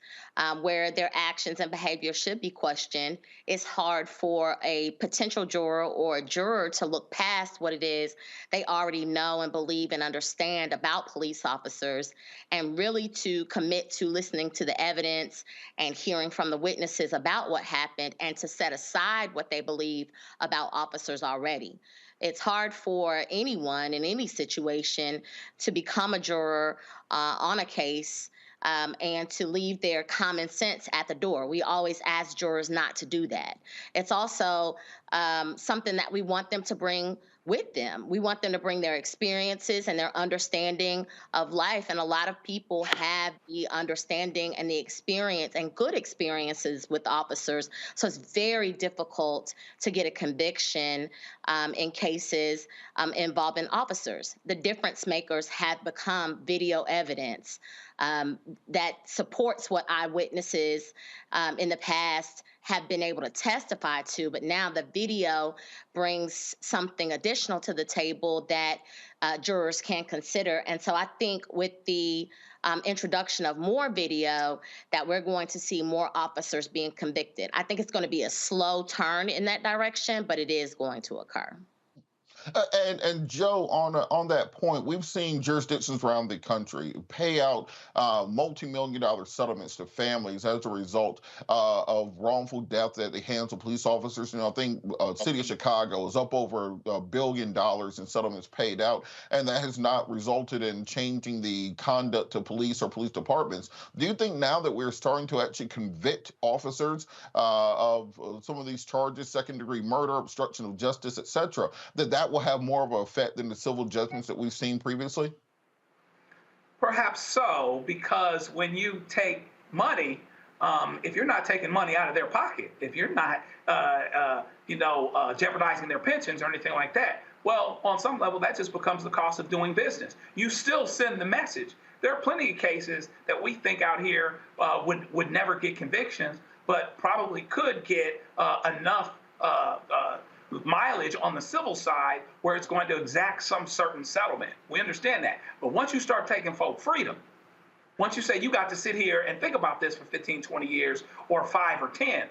where their actions and behavior should be questioned. It's hard for a potential juror or a juror to look past what it is they already know and believe and understand about police officers and really to commit to listening to the evidence and hearing from the witnesses about what happened and to set aside what they believe about officers already. It's hard for anyone in any situation to become a juror on a case and to leave their common sense at the door. We always ask jurors not to do that. It's also something that we want them to bring with them. We want them to bring their experiences and their understanding of life. And a lot of people have the understanding and the experience and good experiences with officers. So it's very difficult to get a conviction in cases involving officers. The difference makers have become video evidence that supports what eyewitnesses in the past have been able to testify to, but now the video brings something additional to the table that jurors can consider. And so I think with the introduction of more video that we're going to see more officers being convicted. I think it's going to be a slow turn in that direction, but it is going to occur. And Joe, on that point, we've seen jurisdictions around the country pay out multi-million-dollar settlements to families as a result of wrongful death at the hands of police officers. I think city of Chicago is up over $1 billion in settlements paid out, and that has not resulted in changing the conduct of police or police departments. Do you think now that we're starting to actually convict officers of some of these charges, second-degree murder, obstruction of justice, et cetera, that will have more of an effect than the civil judgments that we've seen previously? Perhaps so, because when you take money, if you're not taking money out of their pocket, if you're not, jeopardizing their pensions or anything like that, well, on some level, that just becomes the cost of doing business. You still send the message. There are plenty of cases that we think out here would never get convictions, but probably could get enough mileage on the civil side where it's going to exact some certain settlement. We understand that. But once you start taking folk freedom, once you say you got to sit here and think about this for 15, 20 years or 5 or 10,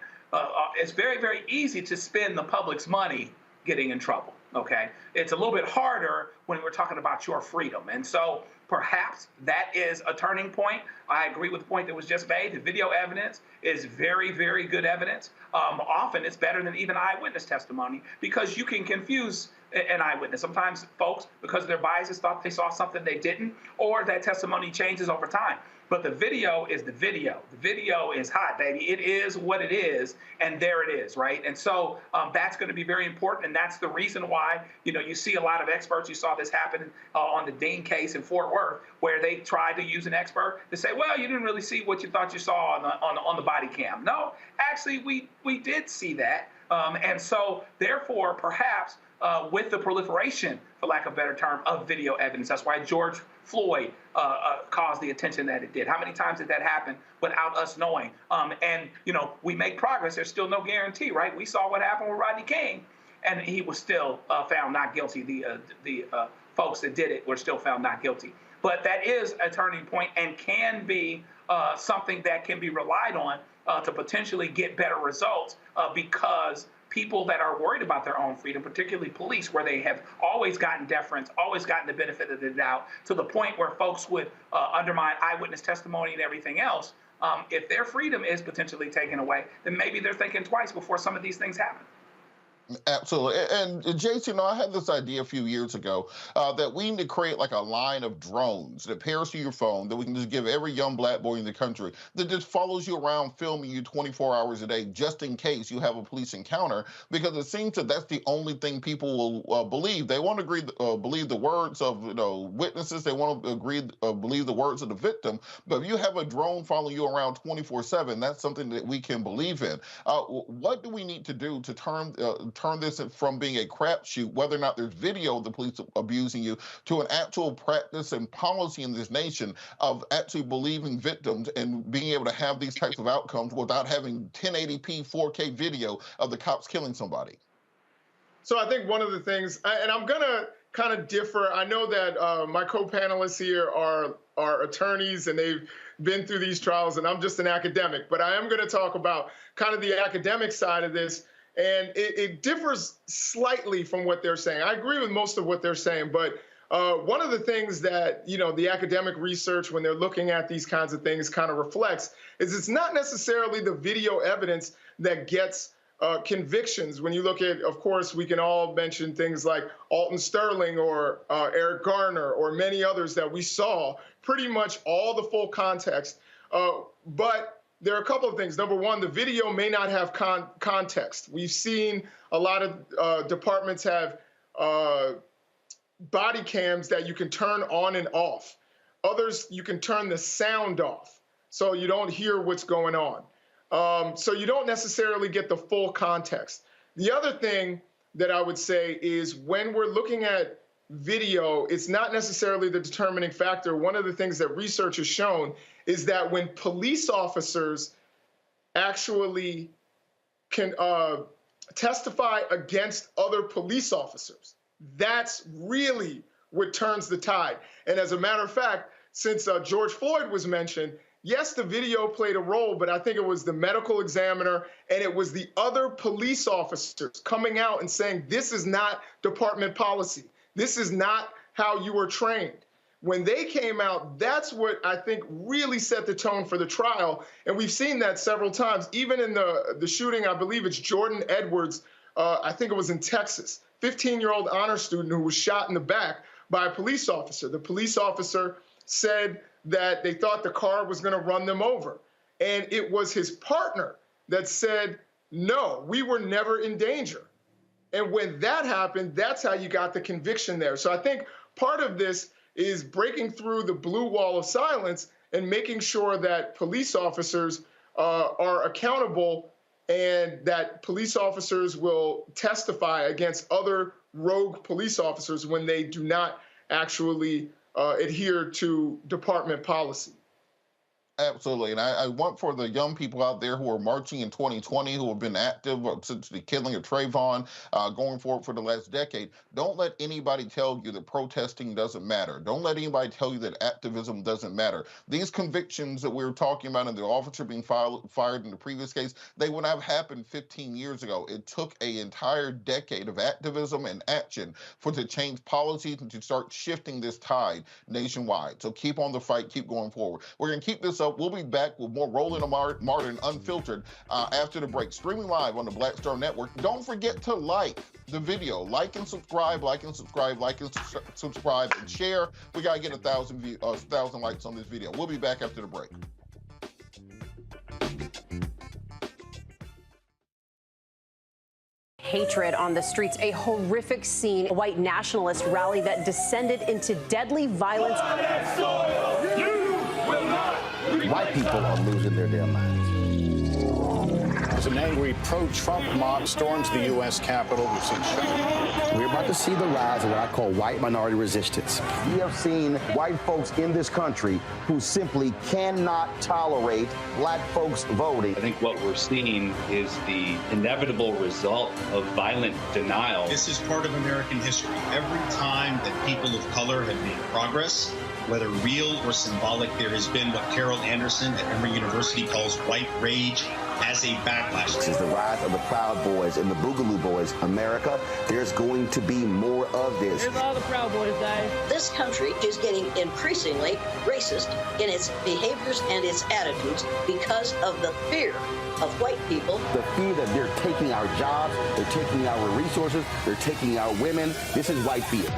it's very, very easy to spend the public's money getting in trouble, okay? It's a little bit harder when we're talking about your freedom. And so perhaps that is a turning point. I agree with the point that was just made. The video evidence is very, very good evidence. Often it's better than even eyewitness testimony because you can confuse an eyewitness. Sometimes folks, because of their biases, thought they saw something they didn't, or that testimony changes over time. But the video is the video. The video is hot, baby. It is what it is, and there it is, right? And so that's going to be very important, and that's the reason why, you see a lot of experts. You saw this happen on the Dean case in Fort Worth, where they tried to use an expert to say, well, you didn't really see what you thought you saw on the body cam. No, actually, we did see that. And so, therefore, perhaps with the proliferation, for lack of a better term, of video evidence, that's why George Floyd caused the attention that it did. How many times did that happen without us knowing? And we make progress. There's still no guarantee, right? We saw what happened with Rodney King, and he was still found not guilty. The folks that did it were still found not guilty. But that is a turning point and can be something that can be relied on to potentially get better results because people that are worried about their own freedom, particularly police, where they have always gotten deference, always gotten the benefit of the doubt, to the point where folks would undermine eyewitness testimony and everything else. If their freedom is potentially taken away, then maybe they're thinking twice before some of these things happen. Absolutely. And Jason, I had this idea a few years ago that we need to create like a line of drones that pairs to your phone that we can just give every young black boy in the country that just follows you around, filming you 24 hours a day, just in case you have a police encounter, because it seems that that's the only thing people will believe. They want to believe the words of witnesses. They want to believe the words of the victim. But if you have a drone following you around 24/7, that's something that we can believe in. What do we need to do to turn this from being a crapshoot, whether or not there's video of the police abusing you, to an actual practice and policy in this nation of actually believing victims and being able to have these types of outcomes without having 1080p 4K video of the cops killing somebody? So I think one of the things, and I'm going to kind of differ. I know that my co-panelists here are attorneys and they've been through these trials, and I'm just an academic, but I am going to talk about kind of the academic side of this. And it differs slightly from what they're saying. I agree with most of what they're saying, but one of the things that, the academic research, when they're looking at these kinds of things, kind of reflects is it's not necessarily the video evidence that gets convictions. When you look at, of course, we can all mention things like Alton Sterling or Eric Garner or many others that we saw pretty much all the full context. But there are a couple of things. Number one, the video may not have context. We've seen a lot of departments have body cams that you can turn on and off. Others, you can turn the sound off so you don't hear what's going on. So you don't necessarily get the full context. The other thing that I would say is when we're looking at video, it's not necessarily the determining factor. One of the things that research has shown is that when police officers actually can testify against other police officers, that's really what turns the tide. And as a matter of fact, since George Floyd was mentioned, yes, the video played a role, but I think it was the medical examiner and it was the other police officers coming out and saying, this is not department policy. This is not how you were trained. When they came out, that's what I think really set the tone for the trial. And we've seen that several times, even in the shooting, I believe it's Jordan Edwards, I think it was in Texas, 15-year-old honor student who was shot in the back by a police officer. The police officer said that they thought the car was going to run them over. And it was his partner that said, no, we were never in danger. And when that happened, that's how you got the conviction there. So I think part of this is breaking through the blue wall of silence and making sure that police officers are accountable and that police officers will testify against other rogue police officers when they do not actually adhere to department policy. Absolutely. And I want for the young people out there who are marching in 2020, who have been active since the killing of Trayvon, going forward for the last decade, don't let anybody tell you that protesting doesn't matter. Don't let anybody tell you that activism doesn't matter. These convictions that we were talking about and the officer being fired in the previous case, they would have happened 15 years ago. It took an entire decade of activism and action to change policies and to start shifting this tide nationwide. So keep on the fight, keep going forward. We're going to keep this up. We'll be back with more Roland Martin Unfiltered after the break, streaming live on the Black Star Network. Don't forget to like the video, like and subscribe, and share. We got to get 1,000 likes on this video. We'll be back after the break. Hatred on the streets, a horrific scene, a white nationalist rally that descended into deadly violence. White people are losing their damn minds. As an angry pro-Trump mob storms the U.S. Capitol, we've seen shootings. We're about to see the rise of what I call white minority resistance. We have seen white folks in this country who simply cannot tolerate black folks voting. I think what we're seeing is the inevitable result of violent denial. This is part of American history. Every time that people of color have made progress, whether real or symbolic, there has been what Carol Anderson at Emory University calls white rage as a backlash. This is the rise of the Proud Boys and the Boogaloo Boys. America, there's going to be more of this. Here's all the Proud Boys, guys. This country is getting increasingly racist in its behaviors and its attitudes because of the fear of white people. The fear that they're taking our jobs, they're taking our resources, they're taking our women. This is white fear.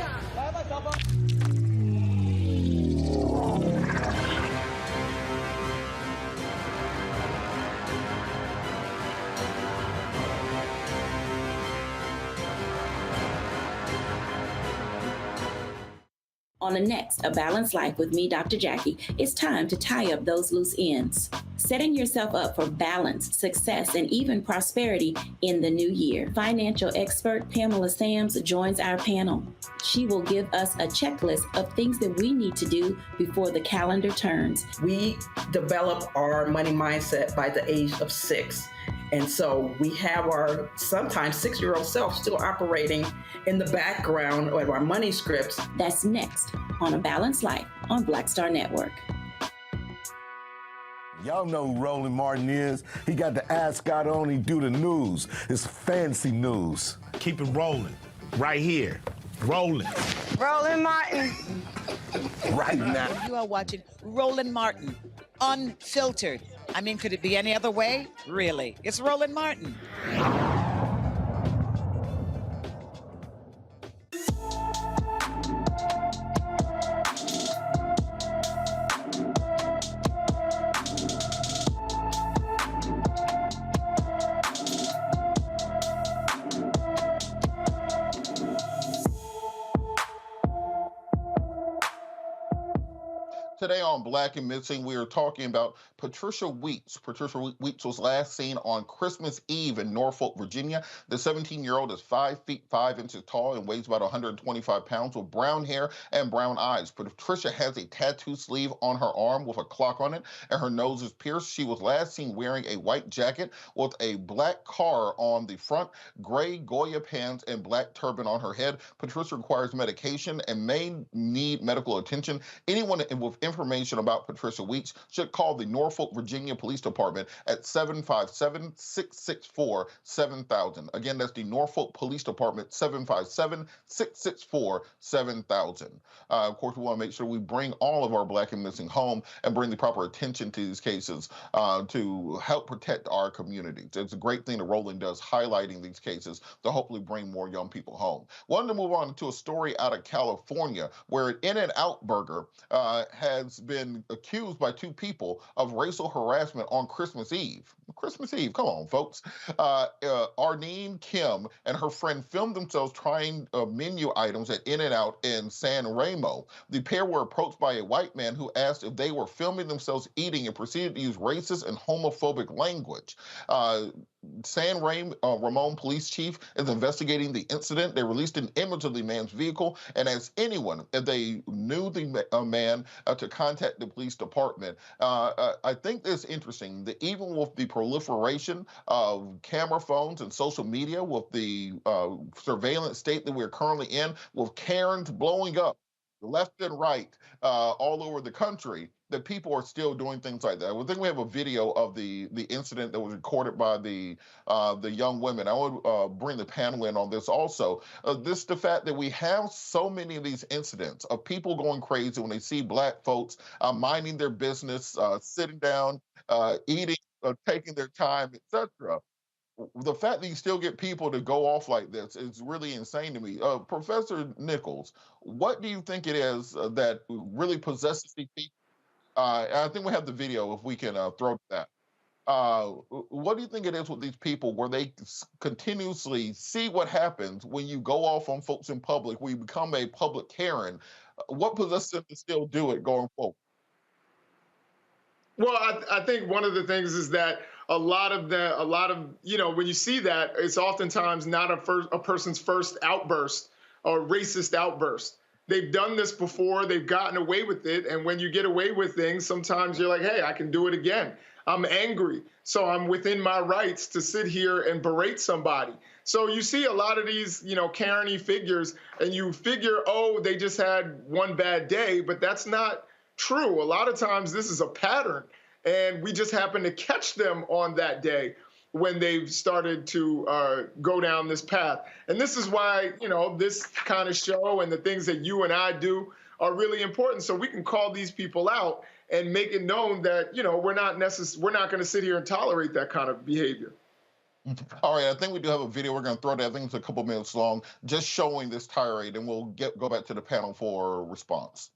On the next A Balanced Life with me, Dr. Jackie, it's time to tie up those loose ends. Setting yourself up for balance, success, and even prosperity in the new year. Financial expert Pamela Sams joins our panel. She will give us a checklist of things that we need to do before the calendar turns. We develop our money mindset by the age of 6. And so we have our sometimes 6-year-old self still operating in the background of our money scripts. That's next on A Balanced Life on Black Star Network. Y'all know who Roland Martin is. He got the ascot on, he do the news. It's fancy news. Keep it rolling. Right here. Rolling. Roland Martin. Right now. You are watching Roland Martin Unfiltered. I mean, could it be any other way? Really? It's Roland Martin. Today on Black and Missing, we are talking about Patricia Weeks. Patricia Weeks was last seen on Christmas Eve in Norfolk, Virginia. The 17-year-old is 5 feet 5 inches tall and weighs about 125 pounds with brown hair and brown eyes. Patricia has a tattoo sleeve on her arm with a clock on it, and her nose is pierced. She was last seen wearing a white jacket with a black car on the front, gray Goya pants, and black turban on her head. Patricia requires medication and may need medical attention. Anyone with information about Patricia Weeks should call the Norfolk, Virginia Police Department at 757-664-7000. Again, that's the Norfolk Police Department, 757-664-7000. Of course, we want to make sure we bring all of our Black and missing home and bring the proper attention to these cases to help protect our communities. It's a great thing that Roland does, highlighting these cases to hopefully bring more young people home. Wanted to move on to a story out of California where an In-N-Out Burger has been accused by two people of racial harassment on Christmas Eve. Christmas Eve, come on, folks. Arlene Kim and her friend filmed themselves trying menu items at In-N-Out in San Remo. The pair were approached by a white man who asked if they were filming themselves eating and proceeded to use racist and homophobic language. San Ramon police chief is investigating the incident. They released an image of the man's vehicle and asked anyone if they knew the man to contact the police department. I think it's interesting that even with the proliferation of camera phones and social media, with the surveillance state that we're currently in, with Karens blowing up left and right all over the country, that people are still doing things like that. I think we have a video of the incident that was recorded by the young women. I would bring the panel in on this also. The fact that we have so many of these incidents of people going crazy when they see Black folks minding their business, sitting down, eating, taking their time, etc. The fact that you still get people to go off like this is really insane to me. Professor Nichols, what do you think it is that really possesses these people? I think we have the video if we can throw that. What do you think it is with these people where they continuously see what happens when you go off on folks in public, we become a public Karen? What possesses them to still do it going forward? Well, I think one of the things is that a lot of when you see that, it's oftentimes not a person's first outburst or racist outburst. They've done this before, they've gotten away with it, and when you get away with things, sometimes you're like, hey, I can do it again. I'm angry, so I'm within my rights to sit here and berate somebody. So you see a lot of these, Karen-y figures, and you figure, oh, they just had one bad day, but that's not true. A lot of times this is a pattern, and we just happen to catch them on that day when they've started to go down this path. And this is why, this kind of show and the things that you and I do are really important, so we can call these people out and make it known that, we're not going to sit here and tolerate that kind of behavior. All right, I think we do have a video. We're going to throw that. I think it's a couple minutes long, just showing this tirade, and we'll go back to the panel for a response.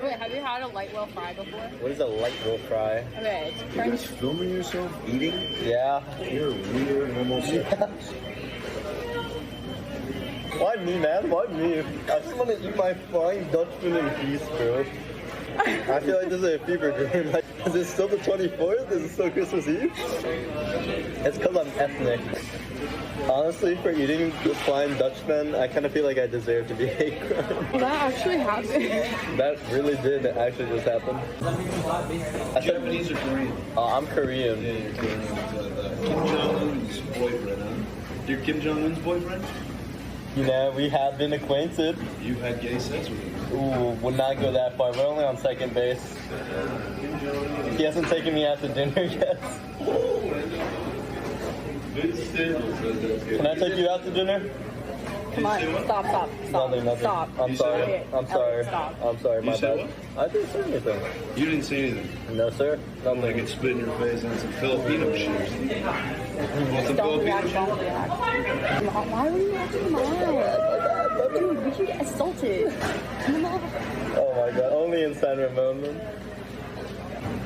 Wait, have you had a light wheel fry before? What is a light wheel fry? Okay, it's French. You're just filming yourself eating? Yeah. You're weird, homosexual. Why me, man? Why me? I just want to eat my flying Dutchman in peace, bro. I feel like this is a fever dream. Like, is it still the 24th? Is it still Christmas Eve? It's because I'm ethnic. Honestly, for eating the flying Dutchman, I kind of feel like I deserve to be hate crime. Well, that actually happened. That really did actually just happen. Japanese or Korean? I'm Korean. Yeah, you're Korean. Kim Jong-un's boyfriend, huh? You're Kim Jong-un's boyfriend? We have been acquainted. You had gay sex with him? Ooh, would not go that far. We're only on second base. He hasn't taken me out to dinner yet. Can I take you out to dinner? Come on, stop. Nothing. Stop. I'm sorry. Okay. I'm sorry. Stop. I'm sorry, my bad. What? I didn't say anything. You didn't say anything? No, sir. Nothing. I could spit in your face on some Filipino shit or something. Want some Filipino shit? Why were you acting mad? Dude, we can get assaulted. Oh my god, only in San Ramon, man.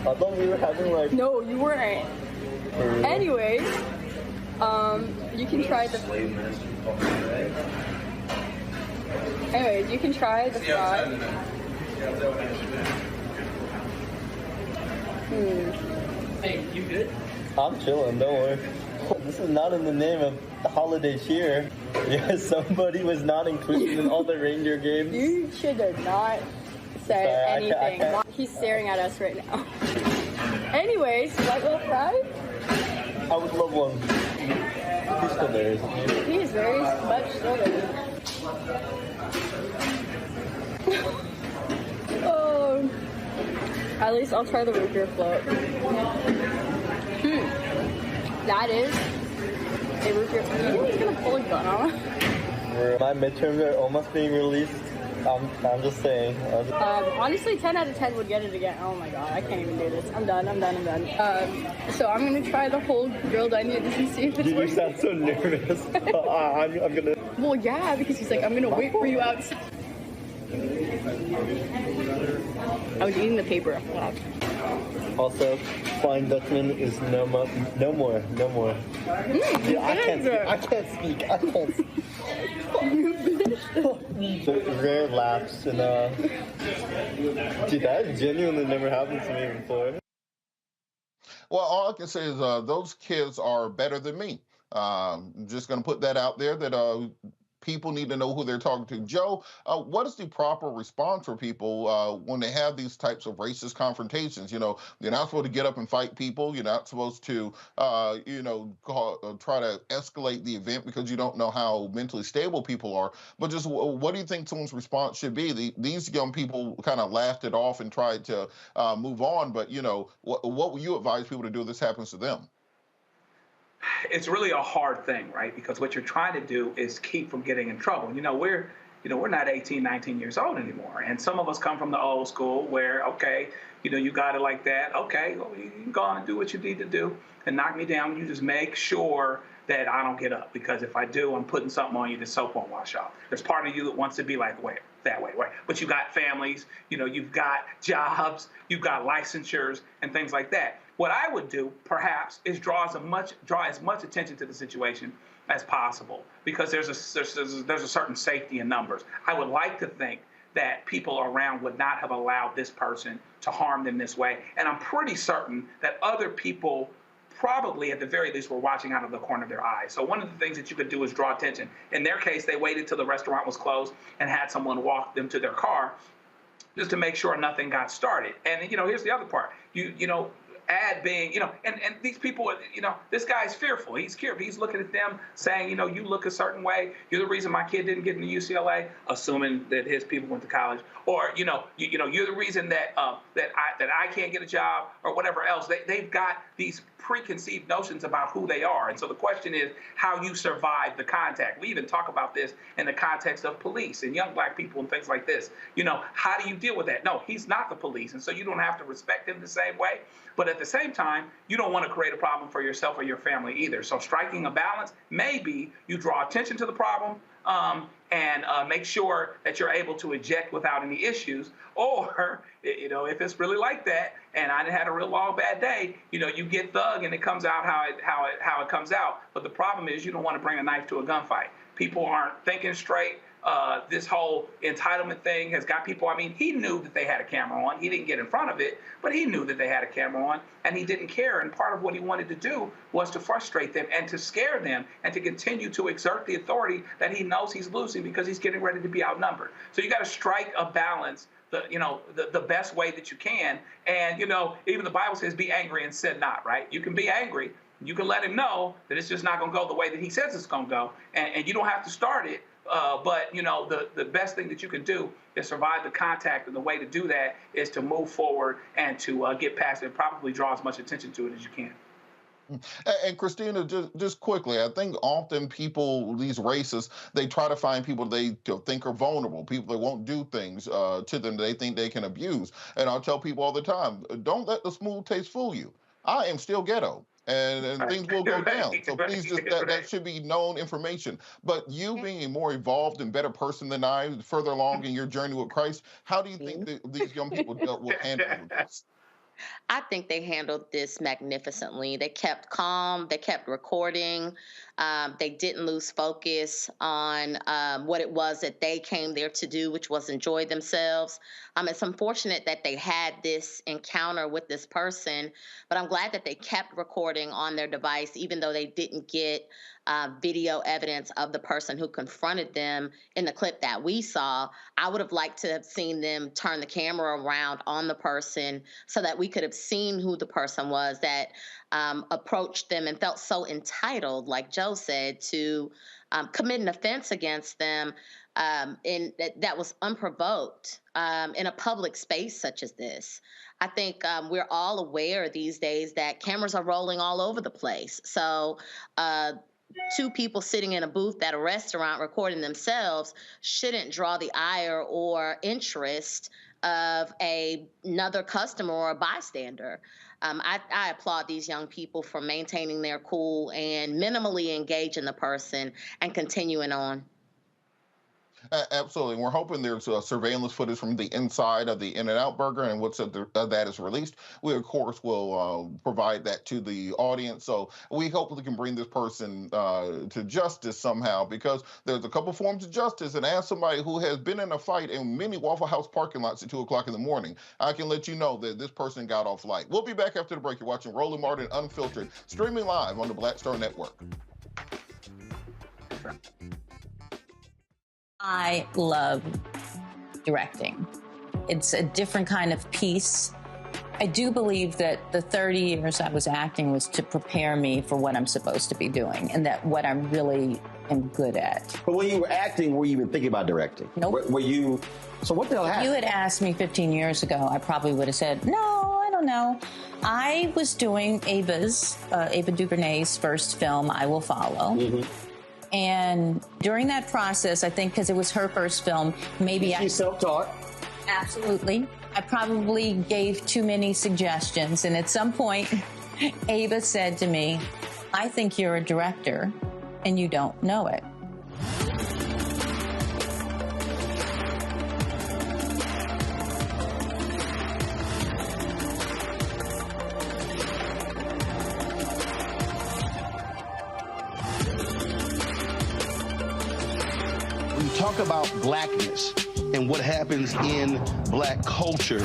I thought we were having like... No, you weren't. Anyways, you can try the... Anyways, you can try the fry. Hey, you good? I'm chilling, don't worry. This is not in the name of the holiday cheer. Yeah, somebody was not included in all the reindeer games. You should not say anything. He's staring at us right now. Anyways, White Wolf Pride? I would love one. He's still there, isn't he? He is very much still there. Oh, at least I'll try the root beer float. That is a root beer. Do you think he's gonna pull a gun on us? My midterms are almost being released. I'm just saying. Honestly, 10 out of 10 would get it again. Oh my god, I can't even do this. I'm done. So I'm gonna try the whole grilled onions and see if it's You sound so nervous. I'm gonna... Well, yeah, because he's like, I'm gonna wait for you outside. I was eating the paper. Also, Flying Dutchman is no more. Yeah, I can't speak. Rare laughs and dude, that genuinely never happened to me before. Well, all I can say is those kids are better than me. I'm just going to put that out there that people need to know who they're talking to. Joe, what is the proper response for people when they have these types of racist confrontations? You know, you're not supposed to get up and fight people. You're not supposed to, try to escalate the event because you don't know how mentally stable people are. But just what do you think someone's response should be? These young people kind of laughed it off and tried to move on. But, what would you advise people to do if this happens to them? It's really a hard thing, right? Because what you're trying to do is keep from getting in trouble. We're not 18, 19 years old anymore. And some of us come from the old school where, okay, you got it like that. Okay, well, you can go on and do what you need to do and knock me down. You just make sure that I don't get up, because if I do, I'm putting something on you that soap won't wash off. There's part of you that wants to be like, wait, that way, right? But you got families, you've got jobs, you've got licensures and things like that. What I would do, perhaps, is draw as much attention to the situation as possible, because there's a certain safety in numbers. I would like to think that people around would not have allowed this person to harm them this way, and I'm pretty certain that other people probably, at the very least, were watching out of the corner of their eyes. So one of the things that you could do is draw attention. In their case, they waited till the restaurant was closed and had someone walk them to their car just to make sure nothing got started. And here's the other part. Ad being, and these people, this guy's fearful. He's scared. He's looking at them saying, you look a certain way. You're the reason my kid didn't get into UCLA, assuming that his people went to college. Or, you're the reason that I can't get a job, or whatever else. They've got these preconceived notions about who they are. And so the question is how you survive the contact. We even talk about this in the context of police and young black people and things like this. How do you deal with that? No, he's not the police. And so you don't have to respect him the same way. But at the same time, you don't want to create a problem for yourself or your family either. So striking a balance, maybe you draw attention to the problem and make sure that you're able to eject without any issues. Or, if it's really like that and I had a real long bad day, you get thug and it comes out how it comes out. But the problem is you don't want to bring a knife to a gunfight. People aren't thinking straight. This whole entitlement thing has got people, he knew that they had a camera on. He didn't get in front of it, but he knew that they had a camera on, and he didn't care. And part of what he wanted to do was to frustrate them and to scare them and to continue to exert the authority that he knows he's losing because he's getting ready to be outnumbered. So you got to strike a balance, the best way that you can. And, even the Bible says be angry and sin not, right? You can be angry. You can let him know that it's just not going to go the way that he says it's going to go. And you don't have to start it. But the best thing that you can do is survive the contact, and the way to do that is to move forward and to get past it and probably draw as much attention to it as you can. And Christina, just quickly, I think often people, these racists, they try to find people they think are vulnerable, people that won't do things to them they think they can abuse. And I'll tell people all the time, don't let the smooth taste fool you. I am still ghetto. And things will go down. So please, just that should be known information. But you being a more evolved and better person than I, further along in your journey with Christ, how do you think that these young people will handle this? I think they handled this magnificently. They kept calm. They kept recording. They didn't lose focus on what it was that they came there to do, which was enjoy themselves. It's unfortunate that they had this encounter with this person, but I'm glad that they kept recording on their device, even though they didn't get video evidence of the person who confronted them in the clip that we saw. I would have liked to have seen them turn the camera around on the person so that we could have seen who the person was that approached them and felt so entitled, like Joe said, to commit an offense against them that was unprovoked in a public space such as this. I think we're all aware these days that cameras are rolling all over the place. So two people sitting in a booth at a restaurant recording themselves shouldn't draw the ire or interest of another customer or a bystander. I applaud these young people for maintaining their cool and minimally engaging the person and continuing on. Absolutely. We're hoping there's surveillance footage from the inside of the In-N-Out Burger, and once that is released, we, of course, will provide that to the audience. So we hope we can bring this person to justice somehow, because there's a couple forms of justice. And as somebody who has been in a fight in many Waffle House parking lots at 2 o'clock in the morning, I can let you know that this person got off light. We'll be back after the break. You're watching Roland Martin Unfiltered, streaming live on the Black Star Network. I love directing. It's a different kind of piece. I do believe that the 30 years I was acting was to prepare me for what I'm supposed to be doing and that what I really am good at. But when you were acting, were you even thinking about directing? Nope. Were you, so what the hell happened? If you had asked me 15 years ago, I probably would have said, no, I don't know. I was doing Ava DuVernay's first film, I Will Follow. Mm-hmm. And during that process, I think because it was her first film, maybe She's self-taught. Absolutely. I probably gave too many suggestions. And at some point, Ava said to me, I think you're a director and you don't know it. Talk about blackness and what happens in black culture.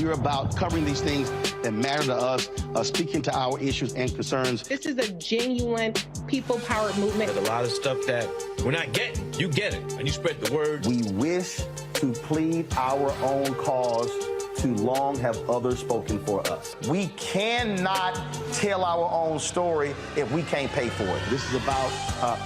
We're about covering these things that matter to us, speaking to our issues and concerns. This is a genuine people-powered movement. There's a lot of stuff that we're not getting. You get it, and you spread the word. We wish to plead our own cause. Too long have others spoken for us. We cannot tell our own story if we can't pay for it. This is about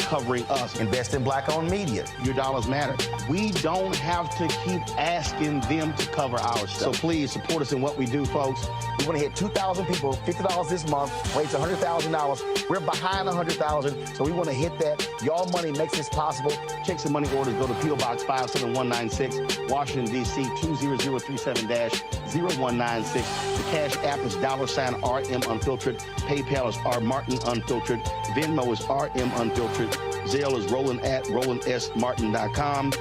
covering us. Invest in black-owned media. Your dollars matter. We don't have to keep asking them to cover our stuff. So please support us in what we do, folks. We want to hit 2,000 people, $50 this month, raise $100,000. We're behind $100,000, so we want to hit that. Y'all money makes this possible. Checks and money orders go to P.O. Box 57196, Washington, D.C. 20037-0196. The Cash App is $RM Unfiltered. PayPal is R Martin Unfiltered. Venmo is RM Unfiltered. Zelle is Roland at RolandSMartin.com.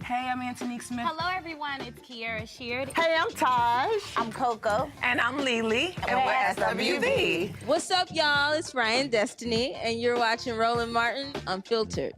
Hey, I'm Antonique Smith. Hello, everyone. It's Kiara Sheard. Hey, I'm Taj. I'm Coco. And I'm Lily. And we're SWV. What's up, y'all? It's Ryan Destiny, and you're watching Roland Martin Unfiltered.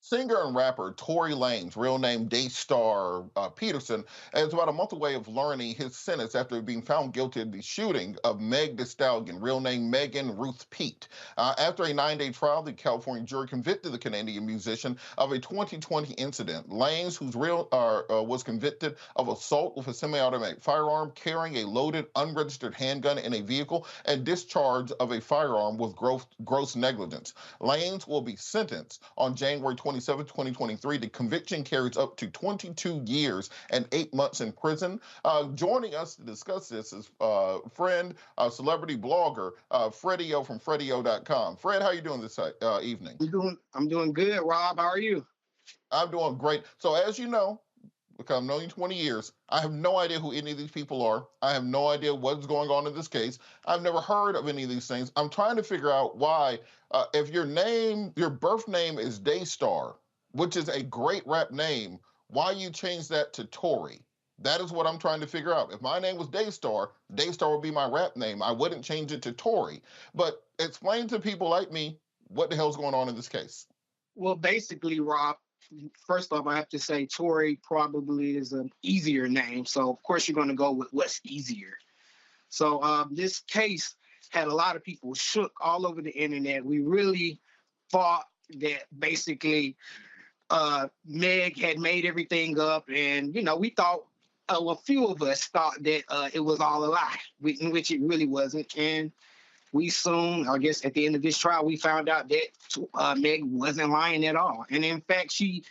Singer and rapper Tory Lanez, real name Daystar Peterson, is about a month away of learning his sentence after being found guilty of the shooting of Meg Thee Stallion, real name Megan Ruth Pete. After a 9-day trial, the California jury convicted the Canadian musician of a 2020 incident. Lanez, who's was convicted of assault with a semi-automatic firearm, carrying a loaded, unregistered handgun in a vehicle, and discharge of a firearm with gross negligence. Lanez will be sentenced on January 27, 2023. The conviction carries up to 22 years and 8 months in prison. Joining us to discuss this is friend, celebrity blogger, Freddie-O from Freddie-O.com. Fred, how are you doing this evening? I'm doing good, Rob. How are you? I'm doing great. So as you know, because I've known you 20 years, I have no idea who any of these people are. I have no idea what's going on in this case. I've never heard of any of these things. I'm trying to figure out why, if your birth name is Daystar, which is a great rap name, why you changed that to Tory. That is what I'm trying to figure out. If my name was Daystar, Daystar would be my rap name. I wouldn't change it to Tory. But explain to people like me what the hell's going on in this case. Well, basically, Rob, first off, I have to say Tory probably is an easier name. So, of course, you're going to go with what's easier. So this case had a lot of people shook all over the internet. We really thought that basically Meg had made everything up. And, we thought, a few of us thought that it was all a lie, in which it really wasn't. And we soon, I guess at the end of this trial, we found out that Meg wasn't lying at all. And in fact, she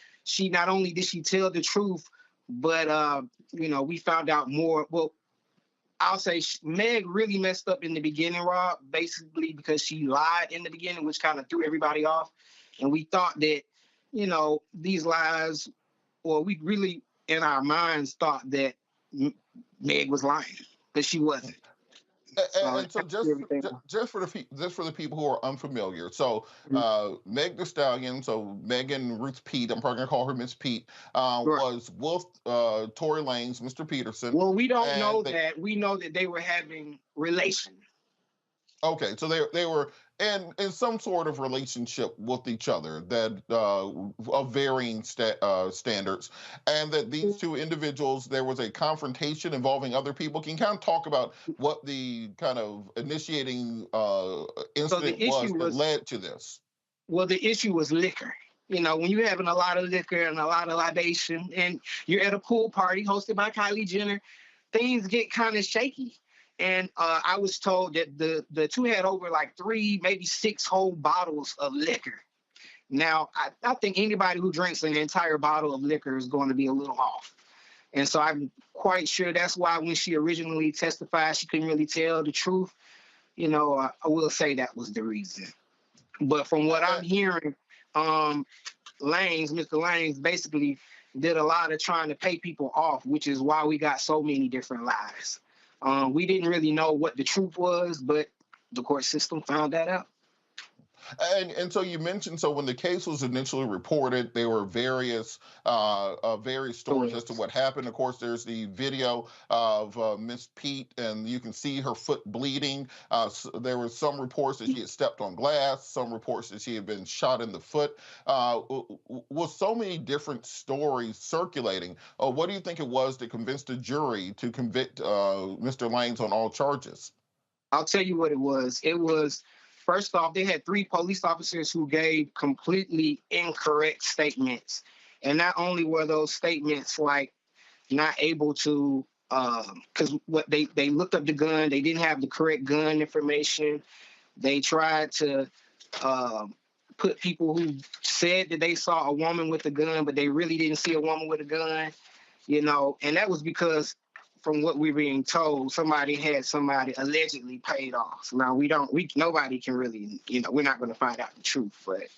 not only did she tell the truth, but, we found out more. Well, I'll say Meg really messed up in the beginning, Rob, basically because she lied in the beginning, which kind of threw everybody off. And we thought that, these lies, or we really in our minds thought that Meg was lying, but she wasn't. And so just for the people who are unfamiliar, so Meg Thee Stallion, so Megan Ruth Pete, I'm probably gonna call her Miss Pete, was with Tory Lanez, Mr. Peterson. Well, we don't know that. We know that they were having relations. Okay, so they were in some sort of relationship with each other that of varying standards, and that these two individuals, there was a confrontation involving other people. Can you kind of talk about what the kind of initiating incident was that led to this? Well, the issue was liquor. When you're having a lot of liquor and a lot of libation, and you're at a pool party hosted by Kylie Jenner, things get kind of shaky. And I was told that the two had over like 3, maybe 6 whole bottles of liquor. Now, I think anybody who drinks an entire bottle of liquor is going to be a little off. And so I'm quite sure that's why when she originally testified, she couldn't really tell the truth. I will say that was the reason. But from what I'm hearing, Mr. Lanez basically did a lot of trying to pay people off, which is why we got so many different lies. We didn't really know what the truth was, but the court system found that out. And so you mentioned, so when the case was initially reported, there were various stories as to what happened. Of course, there's the video of Miss Pete, and you can see her foot bleeding. There were some reports that she had stepped on glass, some reports that she had been shot in the foot. With so many different stories circulating, what do you think it was that convinced the jury to convict Mr. Lanez on all charges? I'll tell you what it was. It was, first off, they had 3 police officers who gave completely incorrect statements. And not only were those statements like not able to, because what they looked up the gun, they didn't have the correct gun information. They tried to put people who said that they saw a woman with a gun, but they really didn't see a woman with a gun, and that was because from what we're being told, somebody had somebody allegedly paid off. Now nobody can really, we're not going to find out the truth, but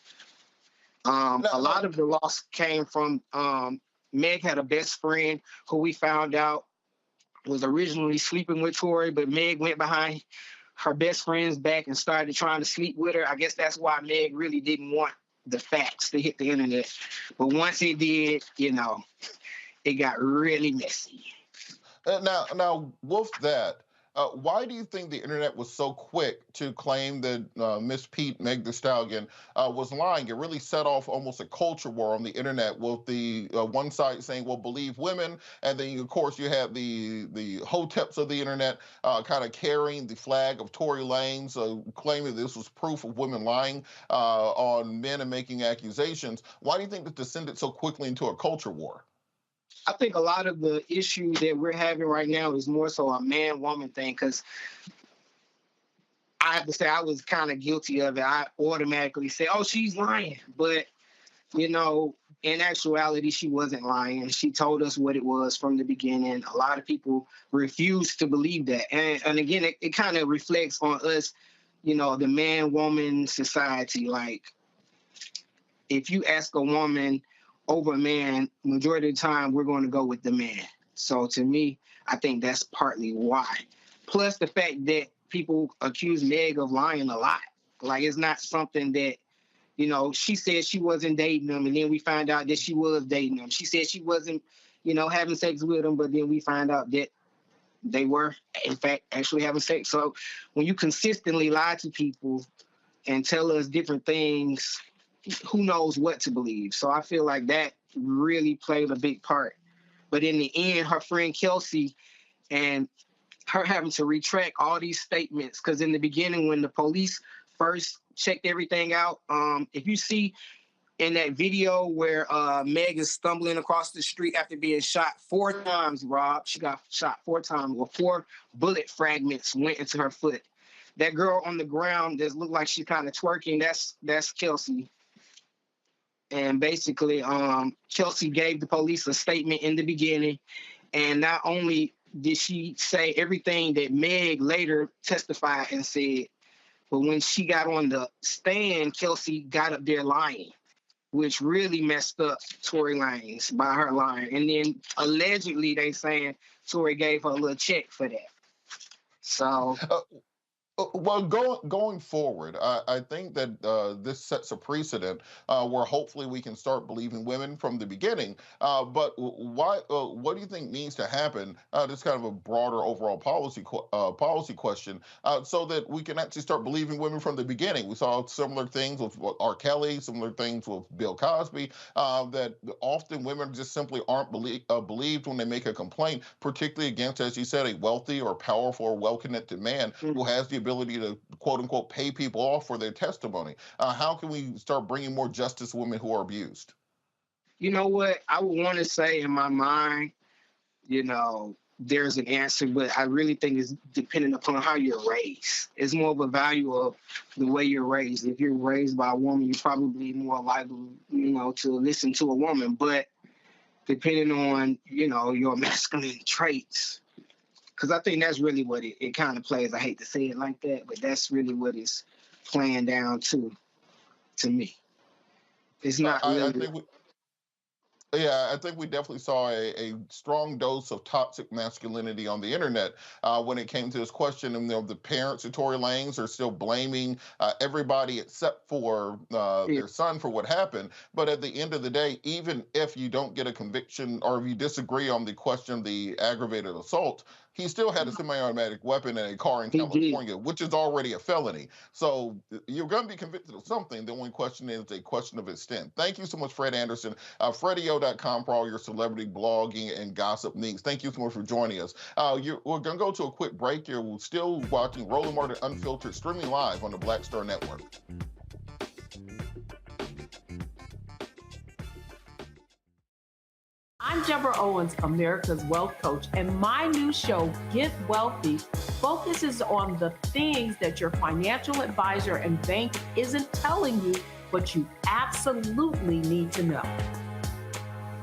a lot of the loss came from Meg had a best friend who we found out was originally sleeping with Tory, but Meg went behind her best friend's back and started trying to sleep with her. I guess that's why Meg really didn't want the facts to hit the internet. But once it did, it got really messy. Now, with that, why do you think the internet was so quick to claim that Miss Pete, Meg Thee Stallion, was lying? It really set off almost a culture war on the internet with the one side saying, well, believe women. And then, of course, you had the hoteps of the internet kind of carrying the flag of Tory Lanez, claiming this was proof of women lying on men and making accusations. Why do you think that descended so quickly into a culture war? I think a lot of the issues that we're having right now is more so a man-woman thing, because I have to say I was kind of guilty of it. I automatically say, oh, she's lying. But, in actuality, she wasn't lying. She told us what it was from the beginning. A lot of people refuse to believe that. And again, it kind of reflects on us, the man-woman society. Like, if you ask a woman over a man, majority of the time, we're going to go with the man. So to me, I think that's partly why. Plus the fact that people accuse Meg of lying a lot. Like, it's not something that, You know, she said she wasn't dating him, and then we find out that she was dating him. She said she wasn't, having sex with him, but then we find out that they were, in fact, actually having sex. So when you consistently lie to people and tell us different things, who knows what to believe? So I feel like that really played a big part. But in the end, her friend Kelsey and her having to retract all these statements, because in the beginning, when the police first checked everything out, if you see in that video where Meg is stumbling across the street after being shot 4 times, Rob, she got shot 4 times, well, 4 bullet fragments went into her foot. That girl on the ground that looked like she's kind of twerking, that's Kelsey. And basically, Kelsey gave the police a statement in the beginning, and not only did she say everything that Meg later testified and said, but when she got on the stand, Kelsey got up there lying, which really messed up Tory Lanez by her lying. And then allegedly they saying Tory gave her a little check for that. So... Well, going forward, I think that this sets a precedent where hopefully we can start believing women from the beginning. But why? What do you think needs to happen? This kind of a broader overall policy question, so that we can actually start believing women from the beginning. We saw similar things with R. Kelly, similar things with Bill Cosby. That often women just simply aren't believed when they make a complaint, particularly against, as you said, a wealthy or powerful or well-connected man who has the ability to quote unquote pay people off for their testimony. How can we start bringing more justice to women who are abused? You know what? I would want to say in my mind, there's an answer, but I really think it's dependent upon how you're raised. It's more of a value of the way you're raised. If you're raised by a woman, you're probably more likely, to listen to a woman. But depending on, your masculine traits, because I think that's really what it kind of plays. I hate to say it like that, but that's really what it's playing down to me. It's not really... I think we definitely saw a strong dose of toxic masculinity on the internet when it came to this question. And the parents of Tory Lanez are still blaming everybody except for their son for what happened. But at the end of the day, even if you don't get a conviction or if you disagree on the question of the aggravated assault, he still had a semi-automatic weapon in a car in California, which is already a felony. So you're going to be convicted of something. The only question is a question of extent. Thank you so much, Fred Anderson. FreddyO.com for all your celebrity blogging and gossip needs. Thank you so much for joining us. We're going to go to a quick break here. We're still watching Roland Martin Unfiltered, streaming live on the Black Star Network. I'm Deborah Owens, America's Wealth Coach, and my new show, Get Wealthy, focuses on the things that your financial advisor and bank isn't telling you, but you absolutely need to know.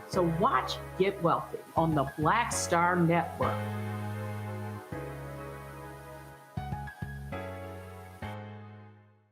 So watch Get Wealthy on the Black Star Network.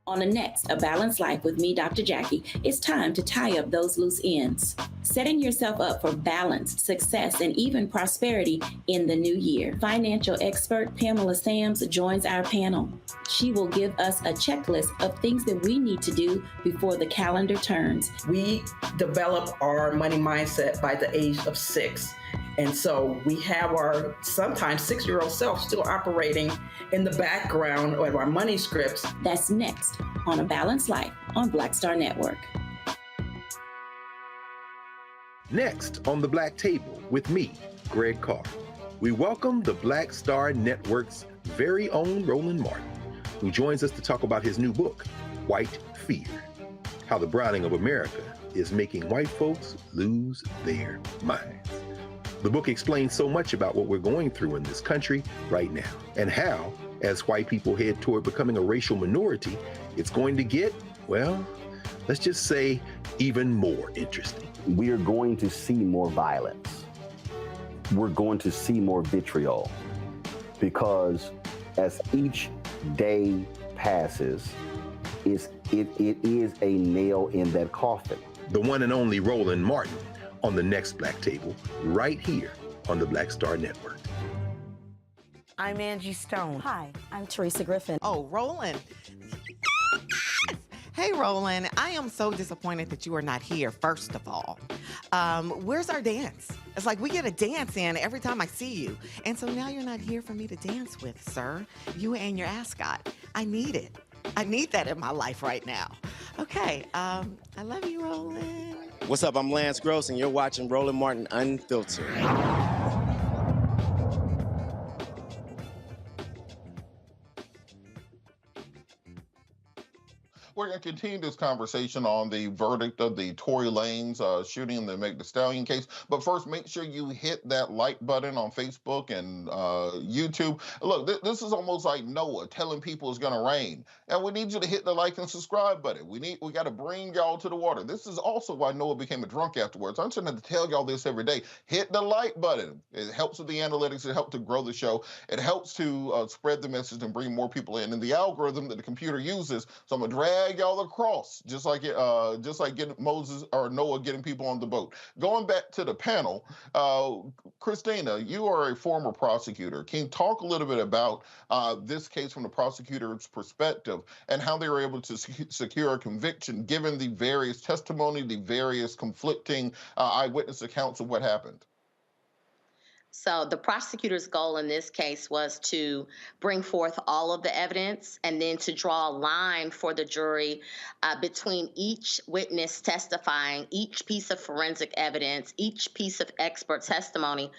On the next A Balanced Life with me, Dr. Jackie, it's time to tie up those loose ends, setting yourself up for balance, success, and even prosperity in the new year. Financial expert Pamela Sams joins our panel. She will give us a checklist of things that we need to do before the calendar turns. We develop our money mindset by the age of 6. And so we have our sometimes 6-year-old self still operating in the background of our money scripts. That's next on A Balanced Life on Black Star Network. Next on the Black Table with me, Greg Carr, we welcome the Black Star Network's very own Roland Martin, who joins us to talk about his new book, White Fear, how the browning of America is making white folks lose their minds. The book explains so much about what we're going through in this country right now, and how, as white people head toward becoming a racial minority, it's going to get, well, let's just say, even more interesting. We are going to see more violence. We're going to see more vitriol, because as each day passes, it is a nail in that coffin. The one and only Roland Martin on the next Black Table, right here on the Black Star Network. I'm Angie Stone. Hi, I'm Teresa Griffin. Oh, Roland. Hey, Roland. I I am so disappointed that you are not here, first of all. Where's our dance? It's like we get a dance in every time I see you. And so now you're not here for me to dance with, sir. You and your ascot. I need it. I need that in my life right now. Okay, I love you, Roland. What's up? I'm Lance Gross, and you're watching Roland Martin Unfiltered. We're going to continue this conversation on the verdict of the Tory Lanez shooting in the Meg Thee Stallion case. But first, make sure you hit that like button on Facebook and YouTube. Look, this is almost like Noah telling people it's going to rain. And we need you to hit the like and subscribe button. We got to bring y'all to the water. This is also why Noah became a drunk afterwards. I'm trying to tell y'all this every day. Hit the like button. It helps with the analytics. It helps to grow the show. It helps to spread the message and bring more people in. And the algorithm that the computer uses, so I'm going to drag y'all across, just like getting Moses or Noah getting people on the boat. Going back to the panel, Christina, you are a former prosecutor. Can you talk a little bit about this case from the prosecutor's perspective and how they were able to secure a conviction given the various testimony, the various conflicting eyewitness accounts of what happened? So the prosecutor's goal in this case was to bring forth all of the evidence and then to draw a line for the jury between each witness testifying, each piece of forensic evidence, each piece of expert testimony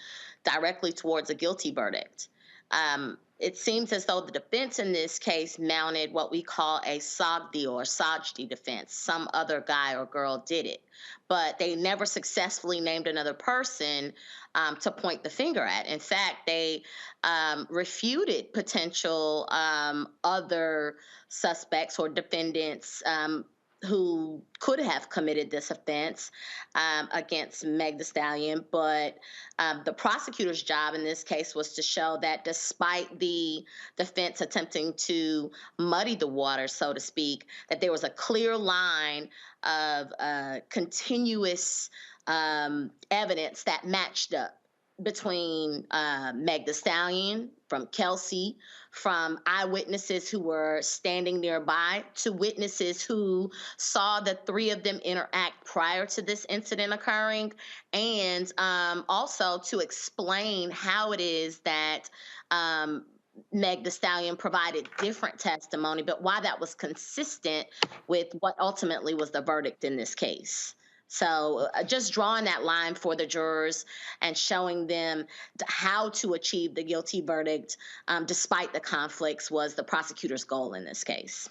directly towards a guilty verdict. It seems as though the defense in this case mounted what we call a Sogdi or Sajdi defense. Some other guy or girl did it, but they never successfully named another person to point the finger at. In fact, they refuted potential other suspects or defendants who could have committed this offense against Meg Thee Stallion. But the prosecutor's job in this case was to show that despite the defense attempting to muddy the water, so to speak, that there was a clear line of continuous evidence that matched up between Meg Thee Stallion, from Kelsey, from eyewitnesses who were standing nearby, to witnesses who saw the three of them interact prior to this incident occurring, and also to explain how it is that Meg Thee Stallion provided different testimony, but why that was consistent with what ultimately was the verdict in this case. So just drawing that line for the jurors and showing them how to achieve the guilty verdict despite the conflicts was the prosecutor's goal in this case.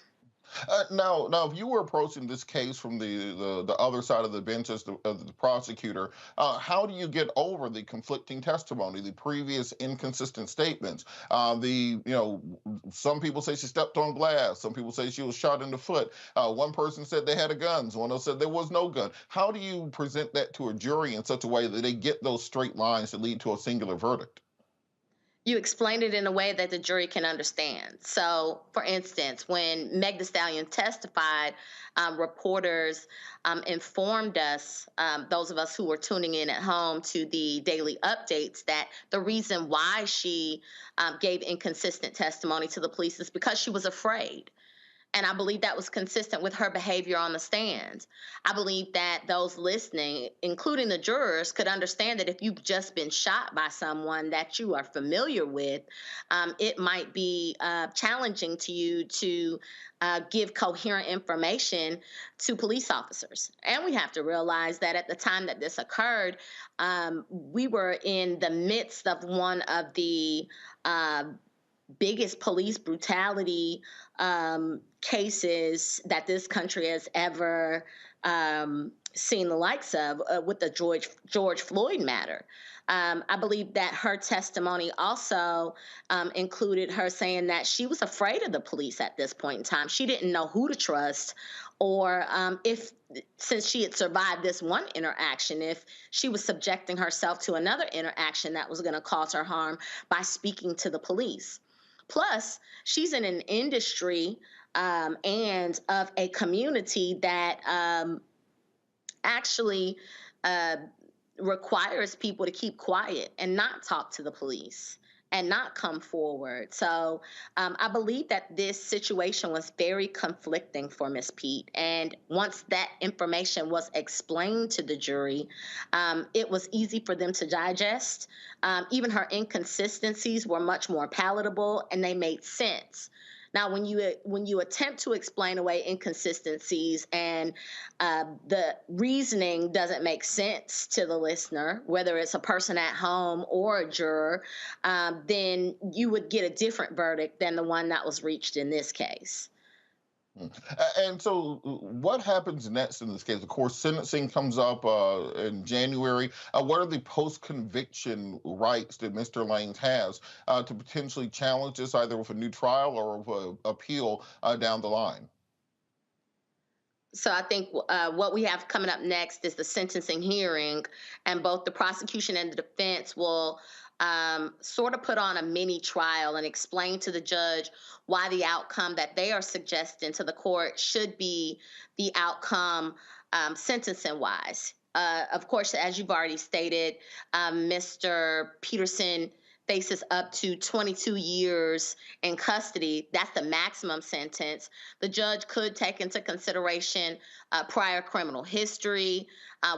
Now, if you were approaching this case from the other side of the bench as the prosecutor, how do you get over the conflicting testimony, the previous inconsistent statements? Some people say she stepped on glass. Some people say she was shot in the foot. One person said they had a gun. One else said there was no gun. How do you present that to a jury in such a way that they get those straight lines that lead to a singular verdict? You explain it in a way that the jury can understand. So, for instance, when Meg Thee Stallion testified, reporters informed us, those of us who were tuning in at home to the daily updates, that the reason why she gave inconsistent testimony to the police is because she was afraid. And I believe that was consistent with her behavior on the stand. I believe that those listening, including the jurors, could understand that if you've just been shot by someone that you are familiar with, it might be challenging to you to give coherent information to police officers. And we have to realize that at the time that this occurred, we were in the midst of one of the biggest police brutality cases that this country has ever seen the likes of with the George Floyd matter. I believe that her testimony also included her saying that she was afraid of the police at this point in time. She didn't know who to trust, or since she had survived this one interaction, if she was subjecting herself to another interaction that was going to cause her harm by speaking to the police. Plus, she's in an industry and of a community that actually requires people to keep quiet and not talk to the police. and not come forward. So I believe that this situation was very conflicting for Ms. Pete. And once that information was explained to the jury, it was easy for them to digest. Even her inconsistencies were much more palatable, and they made sense. Now, when you attempt to explain away inconsistencies and the reasoning doesn't make sense to the listener, whether it's a person at home or a juror, then you would get a different verdict than the one that was reached in this case. And so what happens next in this case? Of course, sentencing comes up in January. What are the post-conviction rights that Mr. Lanez has to potentially challenge this either with a new trial or with appeal down the line? So I think what we have coming up next is the sentencing hearing, and both the prosecution and the defense will sort of put on a mini trial and explain to the judge why the outcome that they are suggesting to the court should be the outcome sentencing-wise. Of course, as you've already stated, Mr. Peterson faces up to 22 years in custody. That's the maximum sentence. The judge could take into consideration prior criminal history,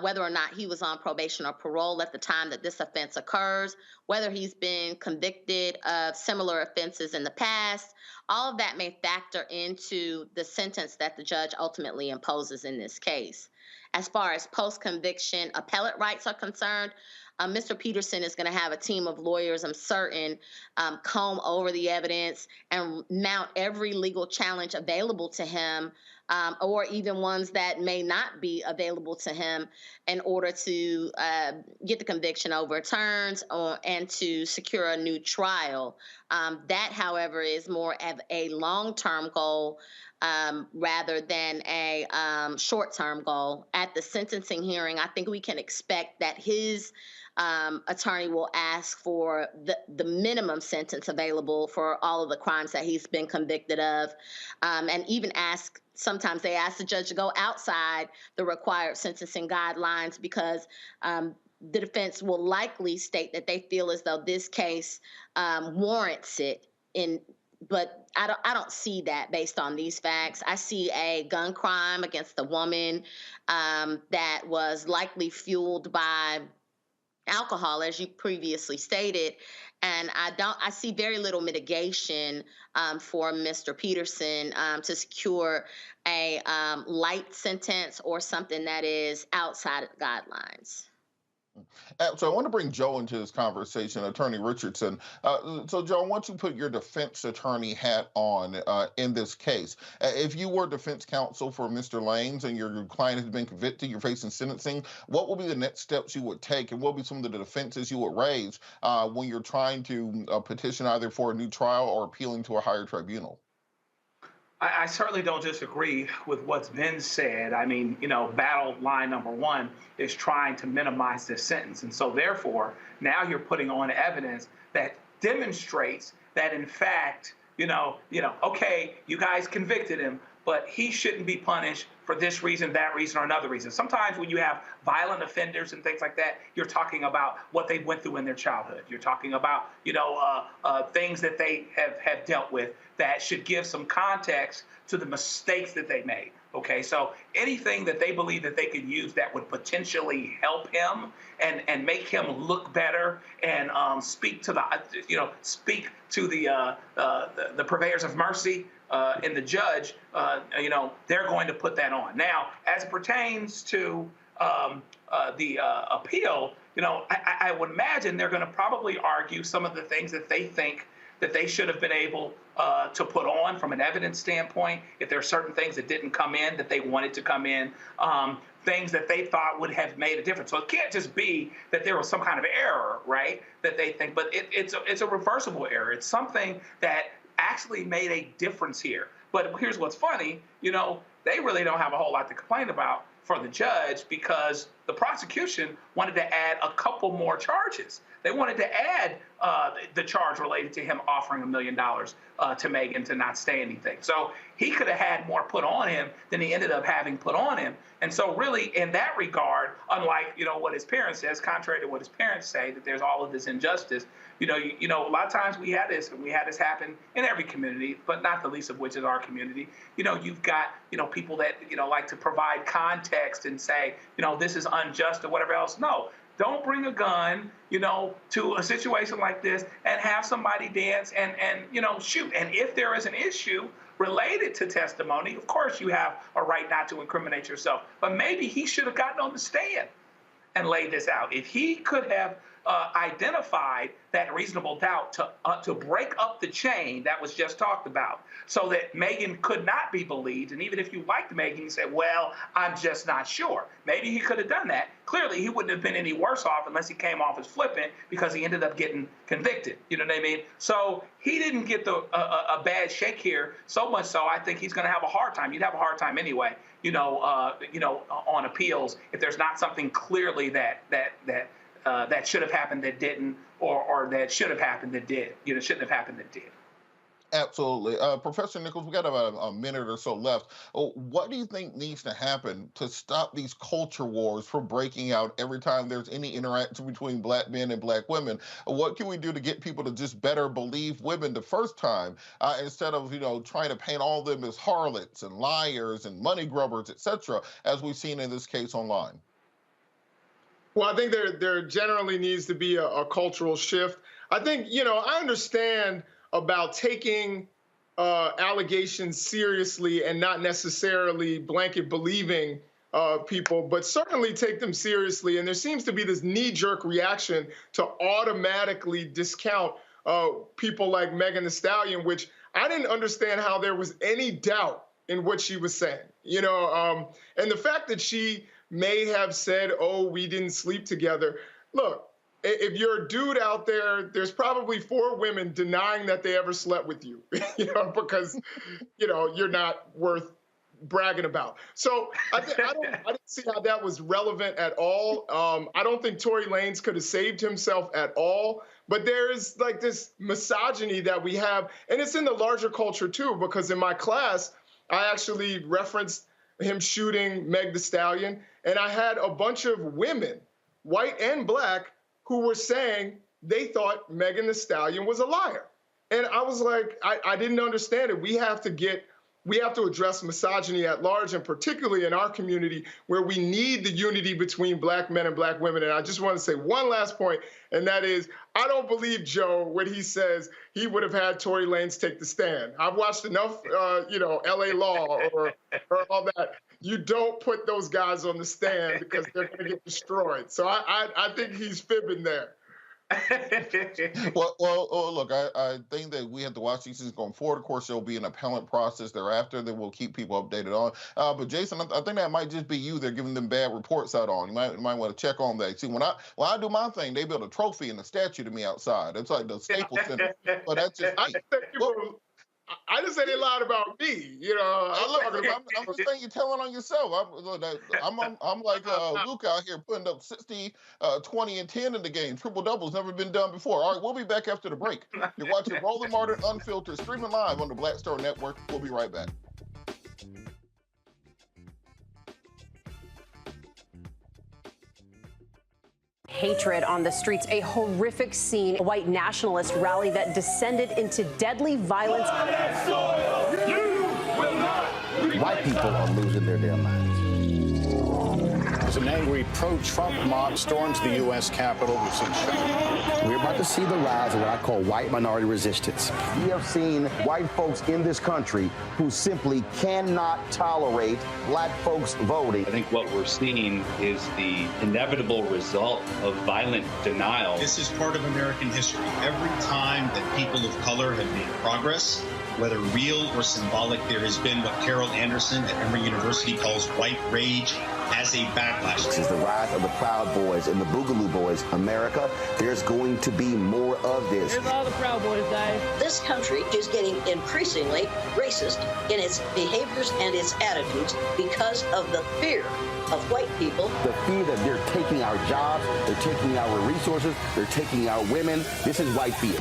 whether or not he was on probation or parole at the time that this offense occurs, whether he's been convicted of similar offenses in the past. All of that may factor into the sentence that the judge ultimately imposes in this case. As far as post-conviction appellate rights are concerned, Mr. Peterson is going to have a team of lawyers, I'm certain, comb over the evidence and mount every legal challenge available to him, or even ones that may not be available to him, in order to get the conviction overturned and to secure a new trial. That, however, is more of a long-term goal rather than a short-term goal. At the sentencing hearing, I think we can expect that his attorney will ask for the minimum sentence available for all of the crimes that he's been convicted of, and even sometimes they ask the judge to go outside the required sentencing guidelines, because the defense will likely state that they feel as though this case warrants it. But I don't see that based on these facts. I see a gun crime against a woman that was likely fueled by alcohol, as you previously stated, and I see very little mitigation for Mr. Peterson to secure a light sentence or something that is outside of the guidelines. So I want to bring Joe into this conversation, Attorney Richardson. So Joe, I want you to put your defense attorney hat on in this case. If you were defense counsel for Mr. Lanez and your client has been convicted, you're facing sentencing, what would be the next steps you would take, and what would be some of the defenses you would raise when you're trying to petition either for a new trial or appealing to a higher tribunal? I certainly don't disagree with what's been said. I mean, battle line number one is trying to minimize this sentence. And so therefore, now you're putting on evidence that demonstrates that, in fact, okay, you guys convicted him, but he shouldn't be punished for this reason, that reason, or another reason. Sometimes when you have violent offenders and things like that, you're talking about what they went through in their childhood. You're talking about, things that they have dealt with that should give some context to the mistakes that they made. Okay, so anything that they believe that they could use that would potentially help him and make him look better and speak to the purveyors of mercy and the judge, they're going to put that on. Now, as it pertains to the appeal, I would imagine they're going to probably argue some of the things that they think that they should have been able to put on from an evidence standpoint. If there are certain things that didn't come in that they wanted to come in, things that they thought would have made a difference. So it can't just be that there was some kind of error, right, that they think, but it's a reversible error. It's something that actually made a difference here. But here's what's funny, they really don't have a whole lot to complain about for the judge, because the prosecution wanted to add a couple more charges. They wanted to add the charge related to him offering $1 million to Megan to not say anything. So he could have had more put on him than he ended up having put on him. And so really, in that regard, unlike, what his parents says, contrary to what his parents say, that there's all of this injustice, a lot of times we had this, and we had this happen in every community, but not the least of which is our community. You've got, people that, like to provide context and say, this is unjust or whatever else. No. Don't bring a gun, to a situation like this and have somebody dance and shoot. And if there is an issue related to testimony, of course you have a right not to incriminate yourself. But maybe he should have gotten on the stand and laid this out. If he could have identified that reasonable doubt to break up the chain that was just talked about, so that Megan could not be believed. And even if you liked Megan, you said, well, I'm just not sure. Maybe he could have done that. Clearly, he wouldn't have been any worse off unless he came off as flippant, because he ended up getting convicted. You know what I mean? So he didn't get a bad shake here, so much so I think he's going to have a hard time. You'd have a hard time anyway, on appeals, if there's not something clearly that should have happened that didn't, or that should have happened that did. Shouldn't have happened that did. Absolutely. Professor Nichols, we got about a minute or so left. What do you think needs to happen to stop these culture wars from breaking out every time there's any interaction between black men and black women? What can we do to get people to just better believe women the first time, instead of, trying to paint all of them as harlots and liars and money grubbers, et cetera, as we've seen in this case online? Well, I think there generally needs to be a cultural shift. I think, I understand about taking allegations seriously and not necessarily blanket believing people, but certainly take them seriously. And there seems to be this knee-jerk reaction to automatically discount people like Meg Thee Stallion, which I didn't understand how there was any doubt in what she was saying. And the fact that she may have said, oh, we didn't sleep together. Look, if you're a dude out there, there's probably 4 women denying that they ever slept with you, because, you're not worth bragging about. So I didn't see how that was relevant at all. I don't think Tory Lanez could have saved himself at all. But there is like this misogyny that we have, and it's in the larger culture too, because in my class, I actually referenced him shooting Meg Thee Stallion, and I had a bunch of women, white and black, who were saying they thought Meg Thee Stallion was a liar. And I was like, I didn't understand it. We have to address misogyny at large, and particularly in our community where we need the unity between black men and black women. And I just want to say one last point, and that is, I don't believe Joe when he says he would have had Tory Lanez take the stand. I've watched enough, LA Law or all that. You don't put those guys on the stand because they're going to get destroyed. So I think he's fibbing there. Well, look, I think that we have to watch these things going forward. Of course, there'll be an appellate process thereafter that we'll keep people updated on. But Jason, I think that might just be you they're giving them bad reports out on. You might want to check on that. See, when I do my thing, they build a trophy and a statue to me outside. It's like the Staples Center. But that's just me. I just said they lied about me, I'm just saying you're telling on yourself. I'm like Luke out here putting up 60, 20, and 10 in the game. Triple doubles never been done before. All right, we'll be back after the break. You're watching Roland Martin Unfiltered, streaming live on the Black Star Network. We'll be right back. Hatred on the streets, a horrific scene, a white nationalist rally that descended into deadly violence. White people are losing their damn minds. As an angry pro-Trump mob storms the U.S. Capitol, we've seen shooting. We're about to see the rise of what I call white minority resistance. We have seen white folks in this country who simply cannot tolerate black folks voting. I think what we're seeing is the inevitable result of violent denial. This is part of American history. Every time that people of color have made progress, whether real or symbolic, there has been what Carol Anderson at Emory University calls white rage. as a backlash. This is the rise of the Proud Boys and the Boogaloo Boys. America, there's going to be more of this. Here's all the Proud Boys, guys. This country is getting increasingly racist in its behaviors and its attitudes because of the fear of white people. The fear that they're taking our jobs, they're taking our resources, they're taking our women. This is white fear.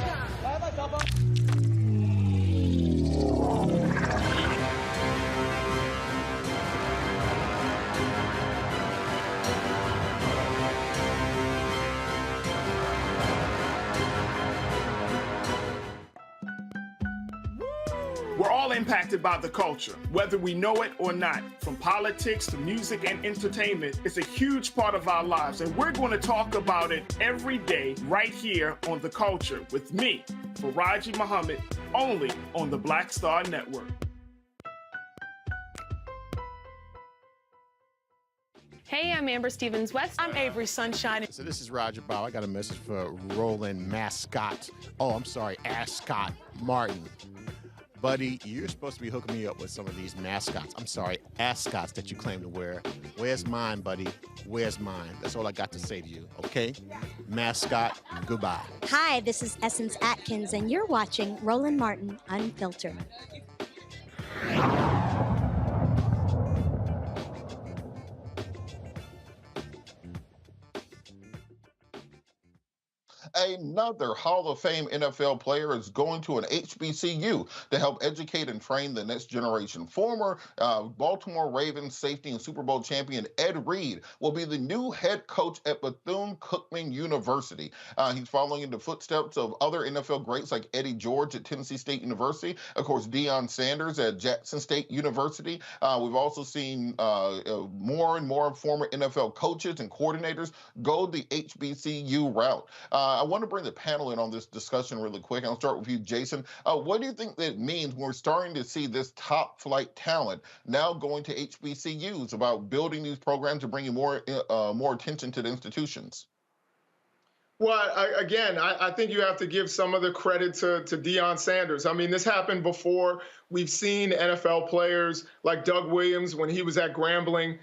We're all impacted by the culture, whether we know it or not. From politics to music and entertainment, it's a huge part of our lives, and we're going to talk about it every day right here on The Culture with me, Faraji Muhammad, only on the Black Star Network. Hey, I'm Amber Stevens-West. I'm Avery Sunshine. So this is Roger Bow. I got a message for Roland Ascot Martin. Buddy, you're supposed to be hooking me up with some of these ascots that you claim to wear. Where's mine, buddy? Where's mine? That's all I got to say to you, okay? Mascot, goodbye. Hi, this is Essence Atkins, and you're watching Roland Martin Unfiltered. Another Hall of Fame NFL player is going to an HBCU to help educate and train the next generation. Former Baltimore Ravens safety and Super Bowl champion Ed Reed will be the new head coach at Bethune-Cookman University. He's following in the footsteps of other NFL greats like Eddie George at Tennessee State University, of course, Deion Sanders at Jackson State University. We've also seen more and more former NFL coaches and coordinators go the HBCU route. I want to bring the panel in on this discussion really quick. I'll start with you, Jason. What do you think that means when we're starting to see this top flight talent now going to HBCUs about building these programs and bringing more attention to the institutions? Well, I think you have to give some of the credit to Deion Sanders. I mean, this happened before. We've seen NFL players like Doug Williams when he was at Grambling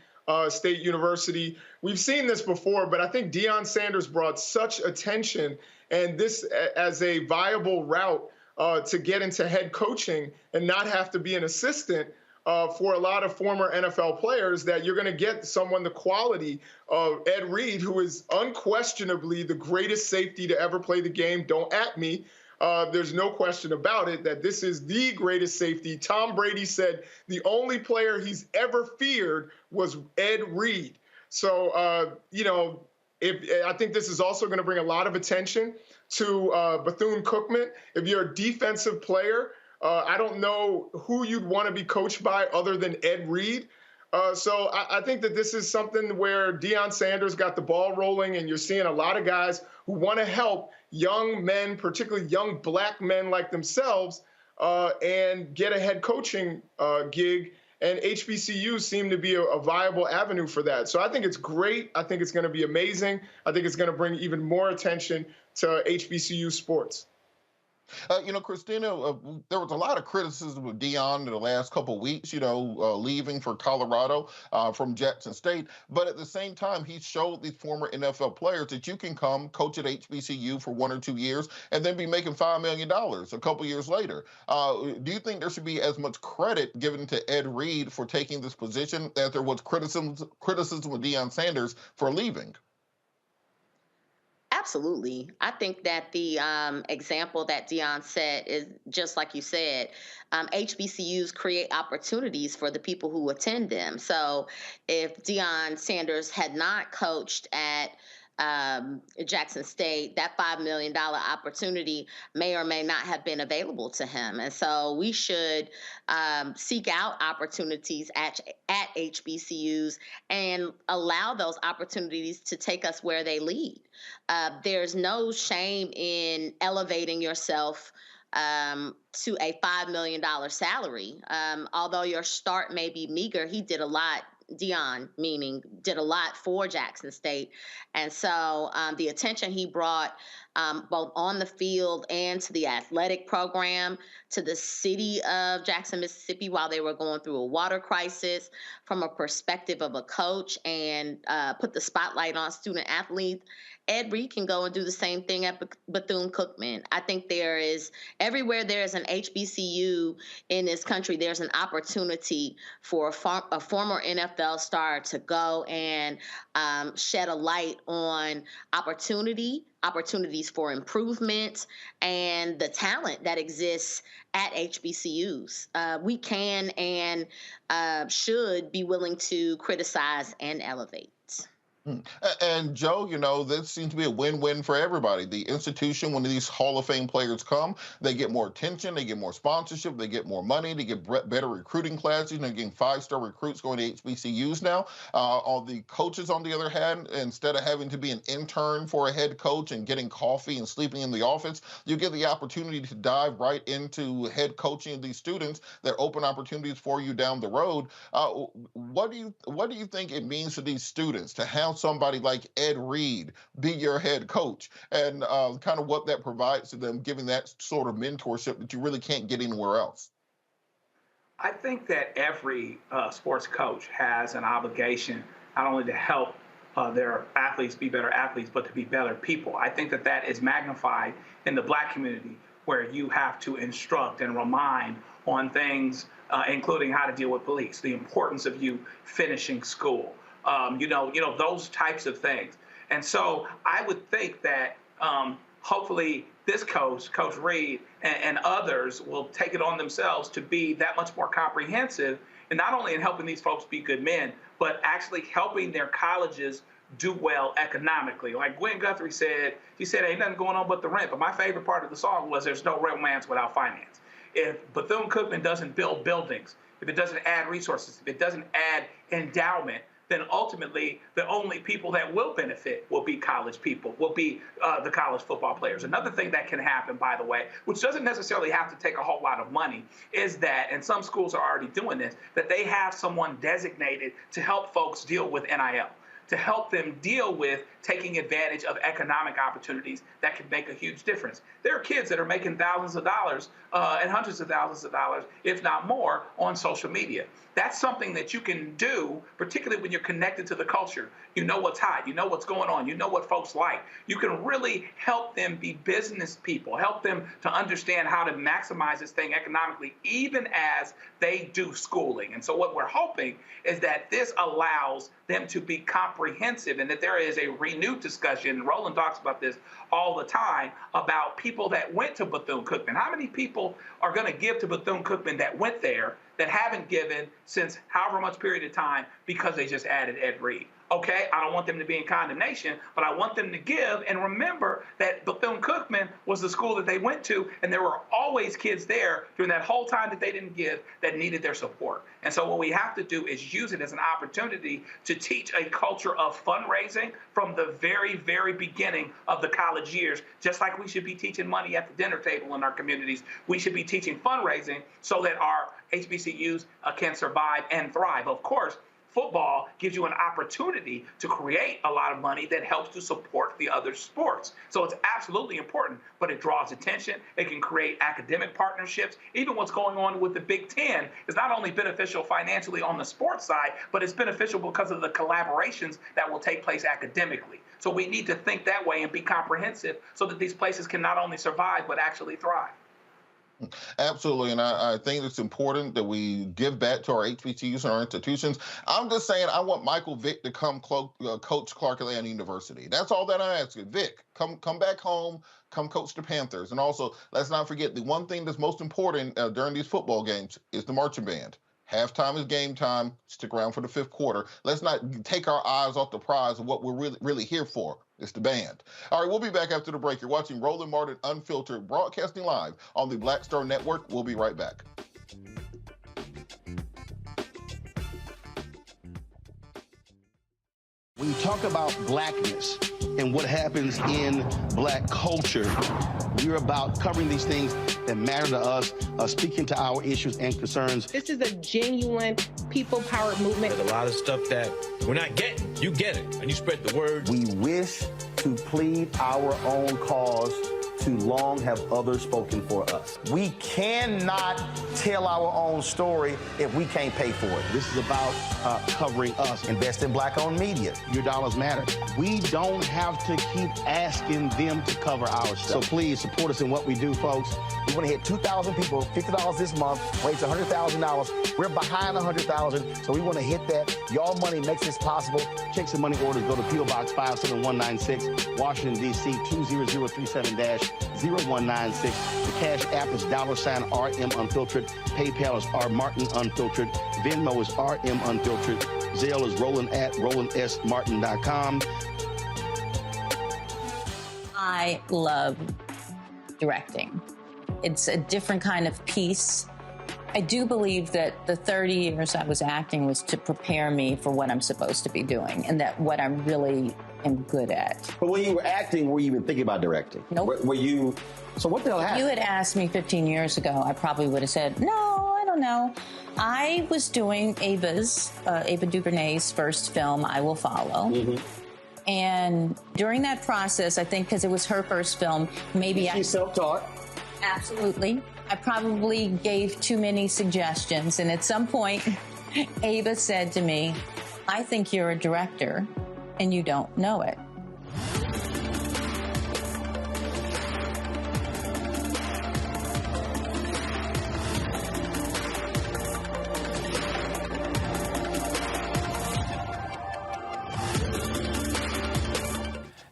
State University. We've seen this before, but I think Deion Sanders brought such attention and this as a viable route to get into head coaching and not have to be an assistant for a lot of former NFL players, that you're going to get someone the quality of Ed Reed, who is unquestionably the greatest safety to ever play the game. Don't at me. There's no question about it that this is the greatest safety. Tom Brady said the only player he's ever feared was Ed Reed. So, I think this is also going to bring a lot of attention to Bethune-Cookman. If you're a defensive player, I don't know who you'd want to be coached by other than Ed Reed. So I think that this is something where Deion Sanders got the ball rolling, and you're seeing a lot of guys who want to help young men, particularly young black men like themselves, and get a head coaching gig. And HBCUs seem to be a viable avenue for that. So I think it's great. I think it's going to be amazing. I think it's going to bring even more attention to HBCU sports. Christina, there was a lot of criticism of Deion in the last couple of weeks, leaving for Colorado from Jackson State. But at the same time, he showed these former NFL players that you can come coach at HBCU for 1 or 2 years and then be making $5 million a couple years later. Do you think there should be as much credit given to Ed Reed for taking this position as there was criticism of Deion Sanders for leaving? Absolutely. I think that the example that Deion set is just like you said. HBCUs create opportunities for the people who attend them. So if Deion Sanders had not coached at Jackson State, that $5 million opportunity may or may not have been available to him. And so we should seek out opportunities at HBCUs and allow those opportunities to take us where they lead. There's no shame in elevating yourself to a $5 million salary. Although your start may be meager, he did a lot Dion, meaning, did a lot for Jackson State. And so the attention he brought both on the field and to the athletic program, to the city of Jackson, Mississippi, while they were going through a water crisis, from a perspective of a coach, and put the spotlight on student athletes. Ed Reed can go and do the same thing at Bethune-Cookman. I think everywhere there is an HBCU in this country, there's an opportunity for a former NFL star to go and shed a light on opportunities for improvement, and the talent that exists at HBCUs. We can and should be willing to criticize and elevate. And Joe, this seems to be a win-win for everybody. The institution, when these Hall of Fame players come, they get more attention, they get more sponsorship, they get more money, they get better recruiting classes. They're getting 5-star recruits going to HBCUs now. All the coaches, on the other hand, instead of having to be an intern for a head coach and getting coffee and sleeping in the office, you get the opportunity to dive right into head coaching of these students. That open opportunities for you down the road. What do you think it means to these students to have somebody like Ed Reed be your head coach, and kind of what that provides to them, giving that sort of mentorship that you really can't get anywhere else? I think that every sports coach has an obligation not only to help their athletes be better athletes, but to be better people. I think that is magnified in the Black community, where you have to instruct and remind on things, including how to deal with police, the importance of you finishing school. Those types of things. And so I would think that hopefully this Coach Reed, and others will take it on themselves to be that much more comprehensive, and not only in helping these folks be good men, but actually helping their colleges do well economically. Like Gwen Guthrie said, ain't nothing going on but the rent. But my favorite part of the song was there's no romance without finance. If Bethune-Cookman doesn't build buildings, if it doesn't add resources, if it doesn't add endowment, then ultimately the only people that will benefit will be college people, will be the college football players. Another thing that can happen, by the way, which doesn't necessarily have to take a whole lot of money, is that, and some schools are already doing this, that they have someone designated to help folks deal with NIL, to help them deal with taking advantage of economic opportunities that can make a huge difference. There are kids that are making thousands of dollars and hundreds of thousands of dollars, if not more, on social media. That's something that you can do, particularly when you're connected to the culture. You know what's hot, you know what's going on, you know what folks like. You can really help them be business people, help them to understand how to maximize this thing economically, even as they do schooling. And so what we're hoping is that this allows them to be comprehensive, and that there is a renewed discussion. Roland talks about this all the time, about people that went to Bethune-Cookman. How many people are going to give to Bethune-Cookman that went there that haven't given since however much period of time because they just added Ed Reed? Okay, I don't want them to be in condemnation, but I want them to give and remember that Bethune-Cookman was the school that they went to, and there were always kids there during that whole time that they didn't give that needed their support. And so what we have to do is use it as an opportunity to teach a culture of fundraising from the very, very beginning of the college years. Just like we should be teaching money at the dinner table in our communities, we should be teaching fundraising so that our HBCUs can survive and thrive. Of course, football gives you an opportunity to create a lot of money that helps to support the other sports. So it's absolutely important, but it draws attention. It can create academic partnerships. Even what's going on with the Big Ten is not only beneficial financially on the sports side, but it's beneficial because of the collaborations that will take place academically. So we need to think that way and be comprehensive so that these places can not only survive, but actually thrive. Absolutely, and I think it's important that we give back to our HBCUs and our institutions. I'm just saying I want Michael Vick to come coach Clark Atlanta University. That's all that I ask you. Vick, come back home, come coach the Panthers. And also, let's not forget, the one thing that's most important during these football games is the marching band. Halftime is game time. Stick around for the fifth quarter. Let's not take our eyes off the prize of what we're really here for. It's the band. All right, we'll be back after the break. You're watching Roland Martin Unfiltered, broadcasting live on the Black Star Network. We'll be right back. When you talk about blackness, and what happens in Black culture. We're about covering these things that matter to us, speaking to our issues and concerns. This is a genuine people-powered movement. There's a lot of stuff that we're not getting. You get it, and you spread the word. We wish to plead our own cause. Too long have others spoken for us. We cannot tell our own story if we can't pay for it. This is about covering us. Invest in Black-owned media. Your dollars matter. We don't have to keep asking them to cover our stuff. So please support us in what we do, folks. We want to hit 2,000 people, $50 this month, raise $100,000. We're behind 100,000, so we want to hit that. Y'all money makes this possible. Checks and money orders go to P.O. Box 57196, Washington, D.C. 20037-0196. The Cash App is $RM Unfiltered. PayPal is R Martin Unfiltered. Venmo is RM Unfiltered. Zelle is Roland at RolandSMartin.com. I love directing. It's a different kind of piece. I do believe that the 30 years I was acting was to prepare me for what I'm supposed to be doing and that what I'm really am good at. But when you were acting, were you even thinking about directing? Nope. Were you? So what the hell happened? If you had asked me 15 years ago, I probably would have said, no, I don't know. I was doing Ava DuVernay's first film, I Will Follow. Mm-hmm. And during that process, I think because it was her first film, maybe She's self-taught. Absolutely. I probably gave too many suggestions. And at some point, Ava said to me, I think you're a director and you don't know it.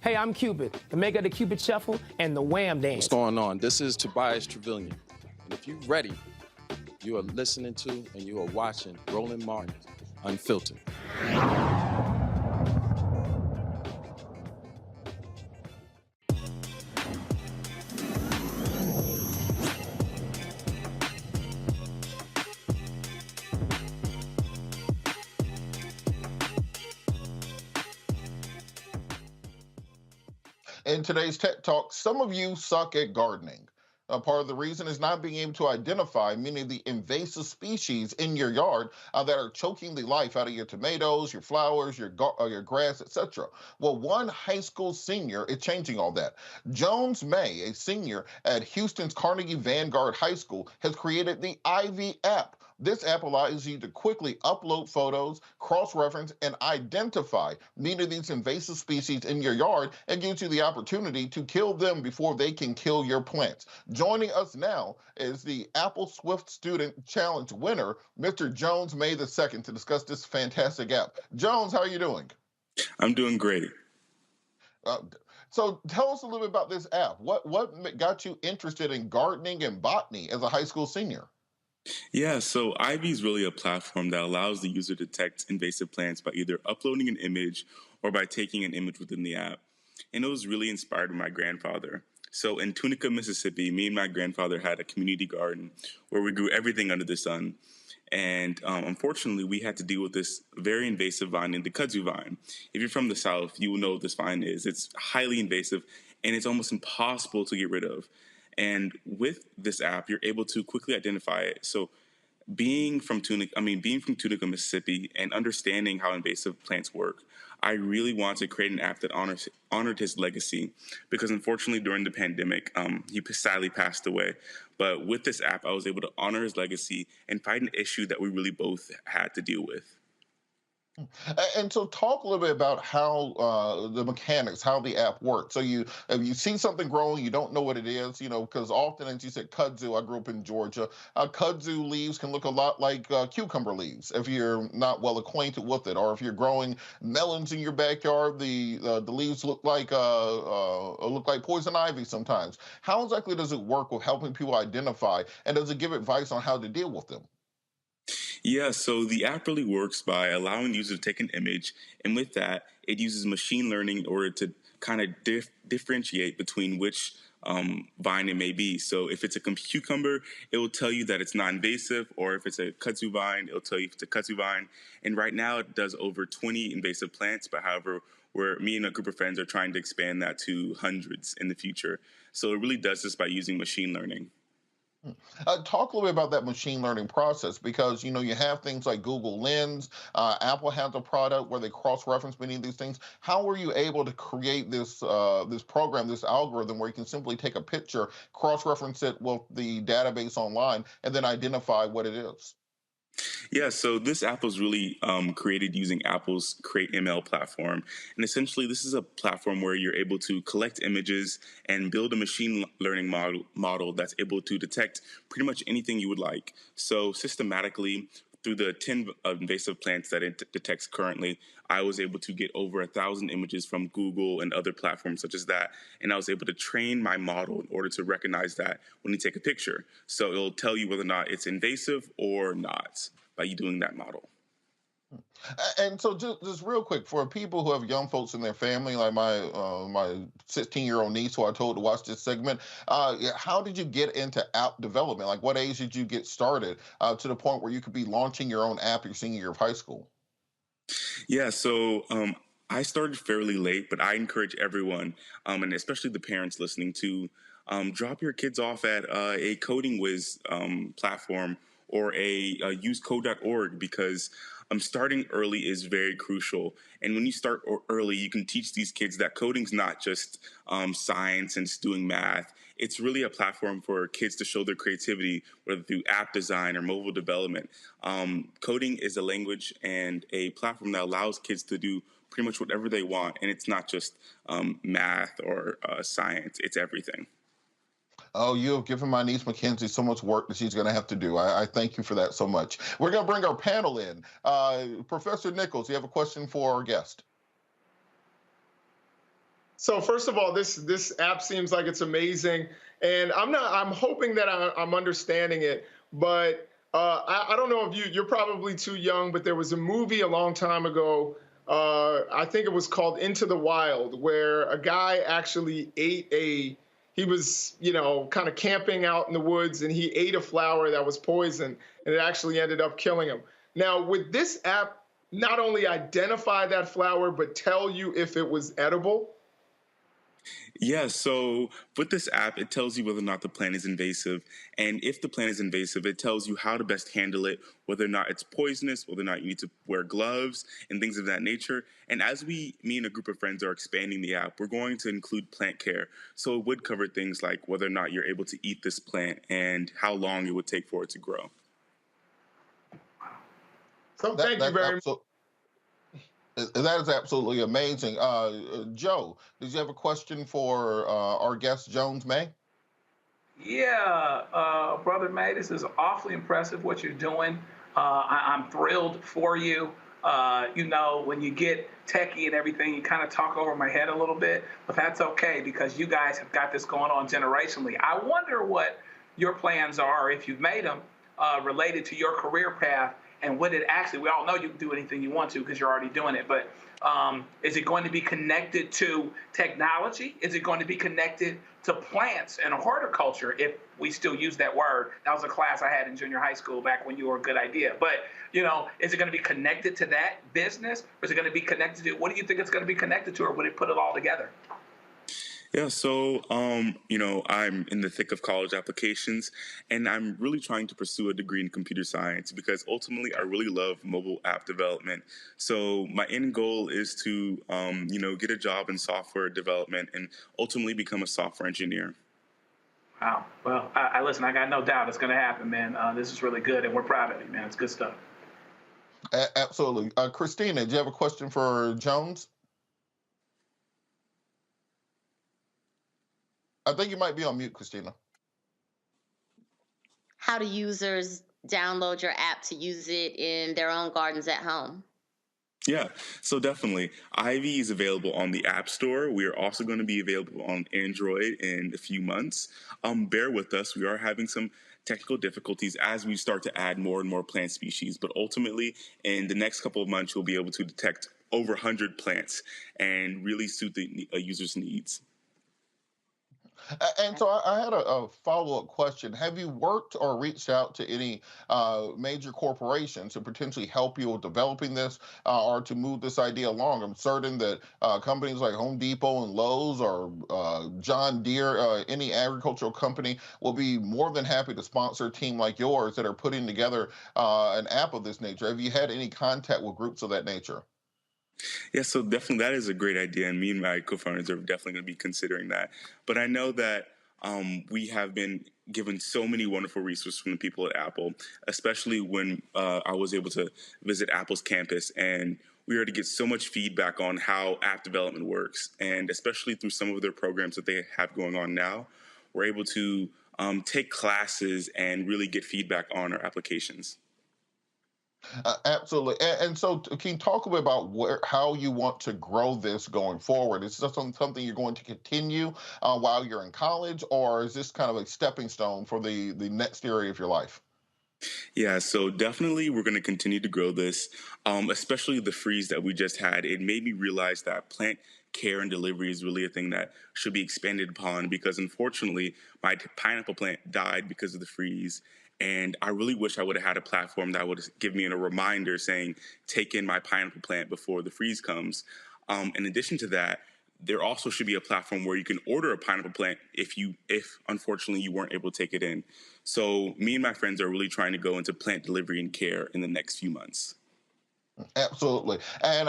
Hey, I'm Cupid, the maker of the Cupid Shuffle and the Wham Dance. What's going on? This is Tobias Trevelyan. And if you're ready, you are listening to and you are watching Roland Martin Unfiltered. In today's Tech Talk, some of you suck at gardening. Part of the reason is not being able to identify many of the invasive species in your yard that are choking the life out of your tomatoes, your flowers, your grass, etc. Well, one high school senior is changing all that. Jones May, a senior at Houston's Carnegie Vanguard High School, has created the Ivy app. This app allows you to quickly upload photos, cross-reference, and identify many of these invasive species in your yard and gives you the opportunity to kill them before they can kill your plants. Joining us now is the Apple Swift Student Challenge winner, Mr. Jones May II, to discuss this fantastic app. Jones, how are you doing? I'm doing great. So tell us a little bit about this app. What got you interested in gardening and botany as a high school senior? Yeah, so Ivy is really a platform that allows the user to detect invasive plants by either uploading an image or by taking an image within the app. And it was really inspired by my grandfather. So in Tunica, Mississippi, me and my grandfather had a community garden where we grew everything under the sun. And unfortunately, we had to deal with this very invasive vine, the kudzu vine. If you're from the South, you will know what this vine is. It's highly invasive, and it's almost impossible to get rid of. And with this app, you're able to quickly identify it. So being from Tunica, Mississippi, and understanding how invasive plants work, I really want to create an app that honored his legacy, because unfortunately during the pandemic, he sadly passed away. But with this app, I was able to honor his legacy and fight an issue that we really both had to deal with. And so talk a little bit about how the mechanics, how the app works. So if you see something growing, you don't know what it is, because often, as you said, kudzu, I grew up in Georgia, kudzu leaves can look a lot like cucumber leaves if you're not well acquainted with it. Or if you're growing melons in your backyard, the leaves look like poison ivy sometimes. How exactly does it work with helping people identify, and does it give advice on how to deal with them? Yeah, so the app really works by allowing the user to take an image, and with that, it uses machine learning in order to kind of differentiate between which vine it may be. So if it's a cucumber, it will tell you that it's non-invasive, or if it's a kudzu vine, it'll tell you if it's a kudzu vine. And right now, it does over 20 invasive plants, but however, where me and a group of friends are trying to expand that to hundreds in the future. So it really does this by using machine learning. Talk a little bit about that machine learning process, because you have things like Google Lens. Apple has a product where they cross-reference many of these things. How were you able to create this this program, this algorithm, where you can simply take a picture, cross-reference it with the database online, and then identify what it is? Yeah, so this app was really created using Apple's Create ML platform. And essentially, this is a platform where you're able to collect images and build a machine learning model that's able to detect pretty much anything you would like. So systematically, through the 10 invasive plants that it detects currently, I was able to get over 1,000 images from Google and other platforms such as that. And I was able to train my model in order to recognize that when you take a picture. So it'll tell you whether or not it's invasive or not by you doing that model. And so, just real quick, for people who have young folks in their family, like my 16-year-old niece, who I told to watch this segment, how did you get into app development? Like, what age did you get started to the point where you could be launching your own app your senior year of high school? Yeah, so I started fairly late, but I encourage everyone, and especially the parents listening, to drop your kids off at a Coding Whiz platform or use code.org, because starting early is very crucial. And when you start early, you can teach these kids that coding's not just science and just doing math. It's really a platform for kids to show their creativity, whether through app design or mobile development. Coding is a language and a platform that allows kids to do pretty much whatever they want. And it's not just math or science, it's everything. Oh, you have given my niece Mackenzie so much work that she's going to have to do. I thank you for that so much. We're going to bring our panel in. Professor Nichols, you have a question for our guest? So first of all, this app seems like it's amazing, and I'm hoping that I'm understanding it, but I don't know if you're probably too young, but there was a movie a long time ago. I think it was called Into the Wild, where a guy actually he was, kind of camping out in the woods, and he ate a flower that was poison, and it actually ended up killing him. Now, would this app not only identify that flower, but tell you if it was edible? Yeah, so with this app, it tells you whether or not the plant is invasive. And if the plant is invasive, it tells you how to best handle it, whether or not it's poisonous, whether or not you need to wear gloves and things of that nature. And as me and a group of friends are expanding the app, we're going to include plant care. So it would cover things like whether or not you're able to eat this plant and how long it would take for it to grow. So thank you very much. That is absolutely amazing. Joe, did you have a question for our guest, Jones May? Yeah, Brother May, this is awfully impressive what you're doing. I'm thrilled for you. When you get techie and everything, you kind of talk over my head a little bit, but that's okay because you guys have got this going on generationally. I wonder what your plans are, if you've made them, related to your career path. And would it actually, we all know you can do anything you want to because you're already doing it, but is it going to be connected to technology? Is it going to be connected to plants and horticulture, if we still use that word? That was a class I had in junior high school back when you were a good idea. But, is it going to be connected to that business? Or is it going to be connected to, what do you think it's going to be connected to, or would it put it all together? Yeah, so, I'm in the thick of college applications, and I'm really trying to pursue a degree in computer science because ultimately I really love mobile app development. So my end goal is to, get a job in software development and ultimately become a software engineer. Wow. Well, I listen, I got no doubt it's going to happen, man. This is really good, and we're proud of you, man. It's good stuff. Absolutely. Christina, do you have a question for Jones? I think you might be on mute, Christina. How do users download your app to use it in their own gardens at home? Yeah, so definitely. Ivy is available on the App Store. We are also going to be available on Android in a few months. Bear with us. We are having some technical difficulties as we start to add more and more plant species. But ultimately, in the next couple of months, you'll be able to detect over 100 plants and really suit the user's needs. And so I had a follow-up question. Have you worked or reached out to any major corporations to potentially help you with developing this or to move this idea along? I'm certain that companies like Home Depot and Lowe's or John Deere, any agricultural company, will be more than happy to sponsor a team like yours that are putting together an app of this nature. Have you had any contact with groups of that nature? Yeah, so definitely that is a great idea, and me and my co-founders are definitely going to be considering that. But I know that we have been given so many wonderful resources from the people at Apple, especially when I was able to visit Apple's campus, and we were to get so much feedback on how app development works, and especially through some of their programs that they have going on now, we're able to take classes and really get feedback on our applications. Absolutely. And so, can you talk a bit about how you want to grow this going forward? Is this something you're going to continue while you're in college, or is this kind of a stepping stone for the next area of your life? Yeah, so definitely we're going to continue to grow this, especially the freeze that we just had. It made me realize that plant care and delivery is really a thing that should be expanded upon because unfortunately my pineapple plant died because of the freeze. And I really wish I would have had a platform that would give me a reminder saying, take in my pineapple plant before the freeze comes. In addition to that, there also should be a platform where you can order a pineapple plant if unfortunately you weren't able to take it in. So me and my friends are really trying to go into plant delivery and care in the next few months. Absolutely. And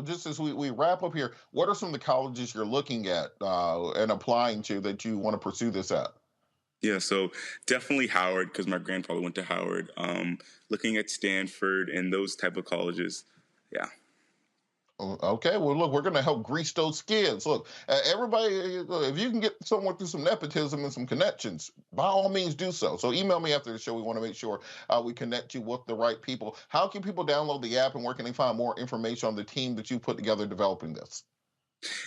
just as we wrap up here, what are some of the colleges you're looking at and applying to that you want to pursue this at? Yeah, so definitely Howard, because my grandfather went to Howard. Looking at Stanford and those type of colleges. Yeah. Okay, well, look, we're going to help grease those skids. Look, everybody, if you can get someone through some nepotism and some connections, by all means do so. So email me after the show. We want to make sure we connect you with the right people. How can people download the app and where can they find more information on the team that you put together developing this?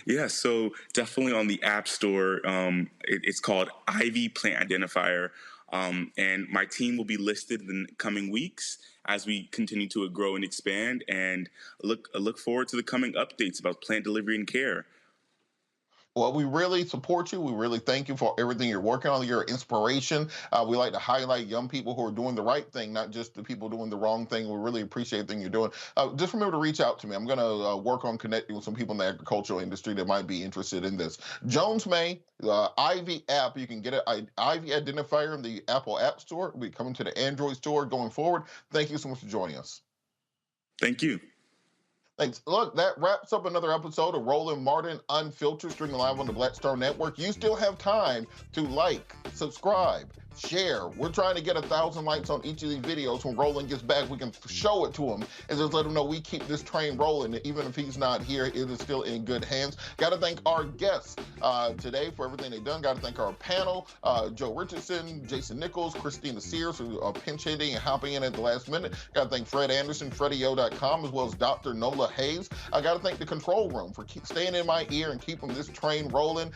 Yeah, so definitely on the App Store. It's called Ivy Plant Identifier. And my team will be listed in the coming weeks as we continue to grow and expand, and look forward to the coming updates about plant delivery and care. Well, we really support you. We really thank you for everything you're working on. You're an inspiration. We like to highlight young people who are doing the right thing, not just the people doing the wrong thing. We really appreciate everything you're doing. Just remember to reach out to me. I'm going to work on connecting with some people in the agricultural industry that might be interested in this. Jones May, Ivy app, you can get it. Ivy Identifier in the Apple App Store. We'll be coming to the Android store going forward. Thank you so much for joining us. Thank you. Thanks. Look, that wraps up another episode of Roland Martin Unfiltered, streaming live on the Black Star Network. You still have time to like, subscribe, share. We're trying to get 1,000 likes on each of these videos. When Roland gets back, we can show it to him and just let him know we keep this train rolling. And even if he's not here, it is still in good hands. Got to thank our guests today for everything they've done. Got to thank our panel, Joe Richardson, Jason Nichols, Christina Sears, who are pinch hitting and hopping in at the last minute. Got to thank Fred Anderson, FreddieO.com, as well as Dr. Nola Hayes. I got to thank the control room for staying in my ear and keeping this train rolling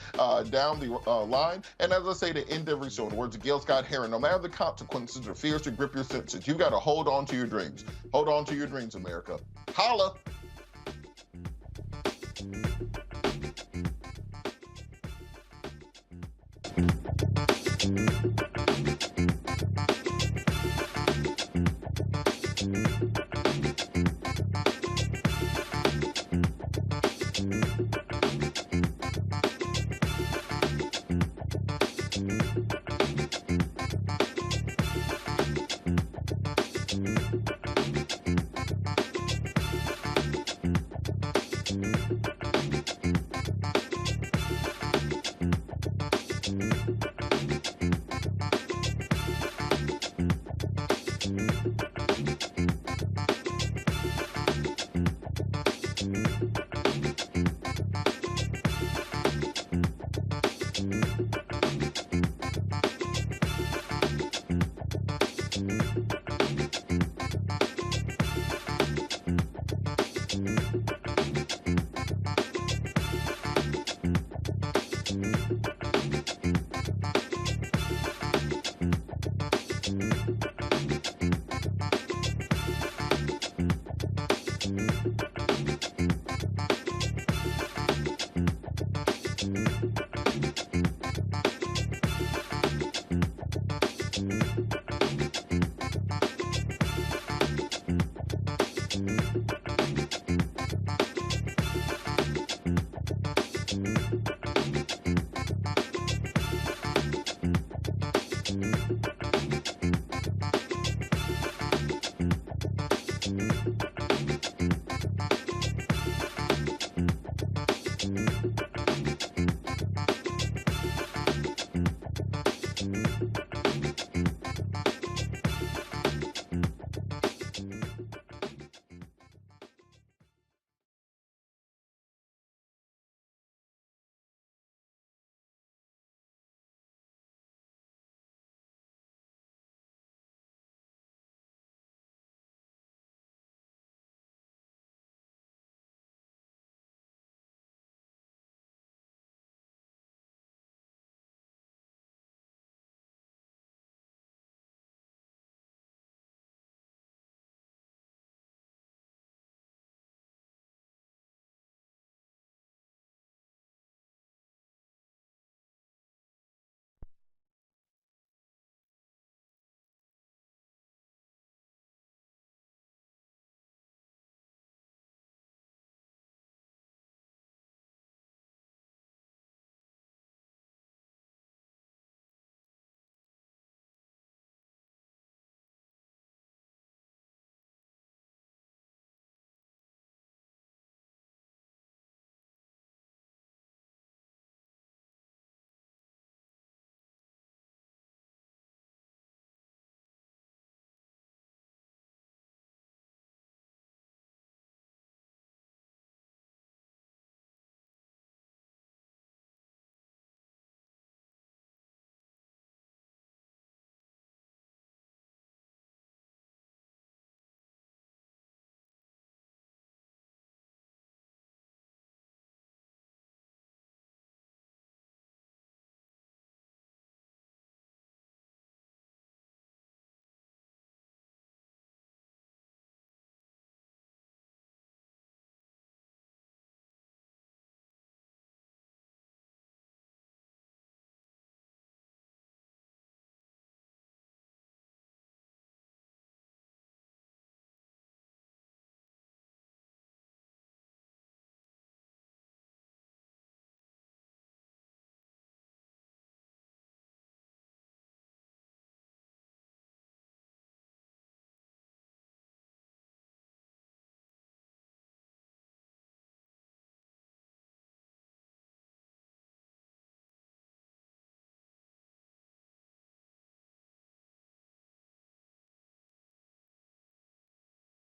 down the line. And as I say to end every show, in the words of Gil Scott Heron, no matter the consequences or fears to grip your senses, you got to hold on to your dreams. Hold on to your dreams, America. Holla!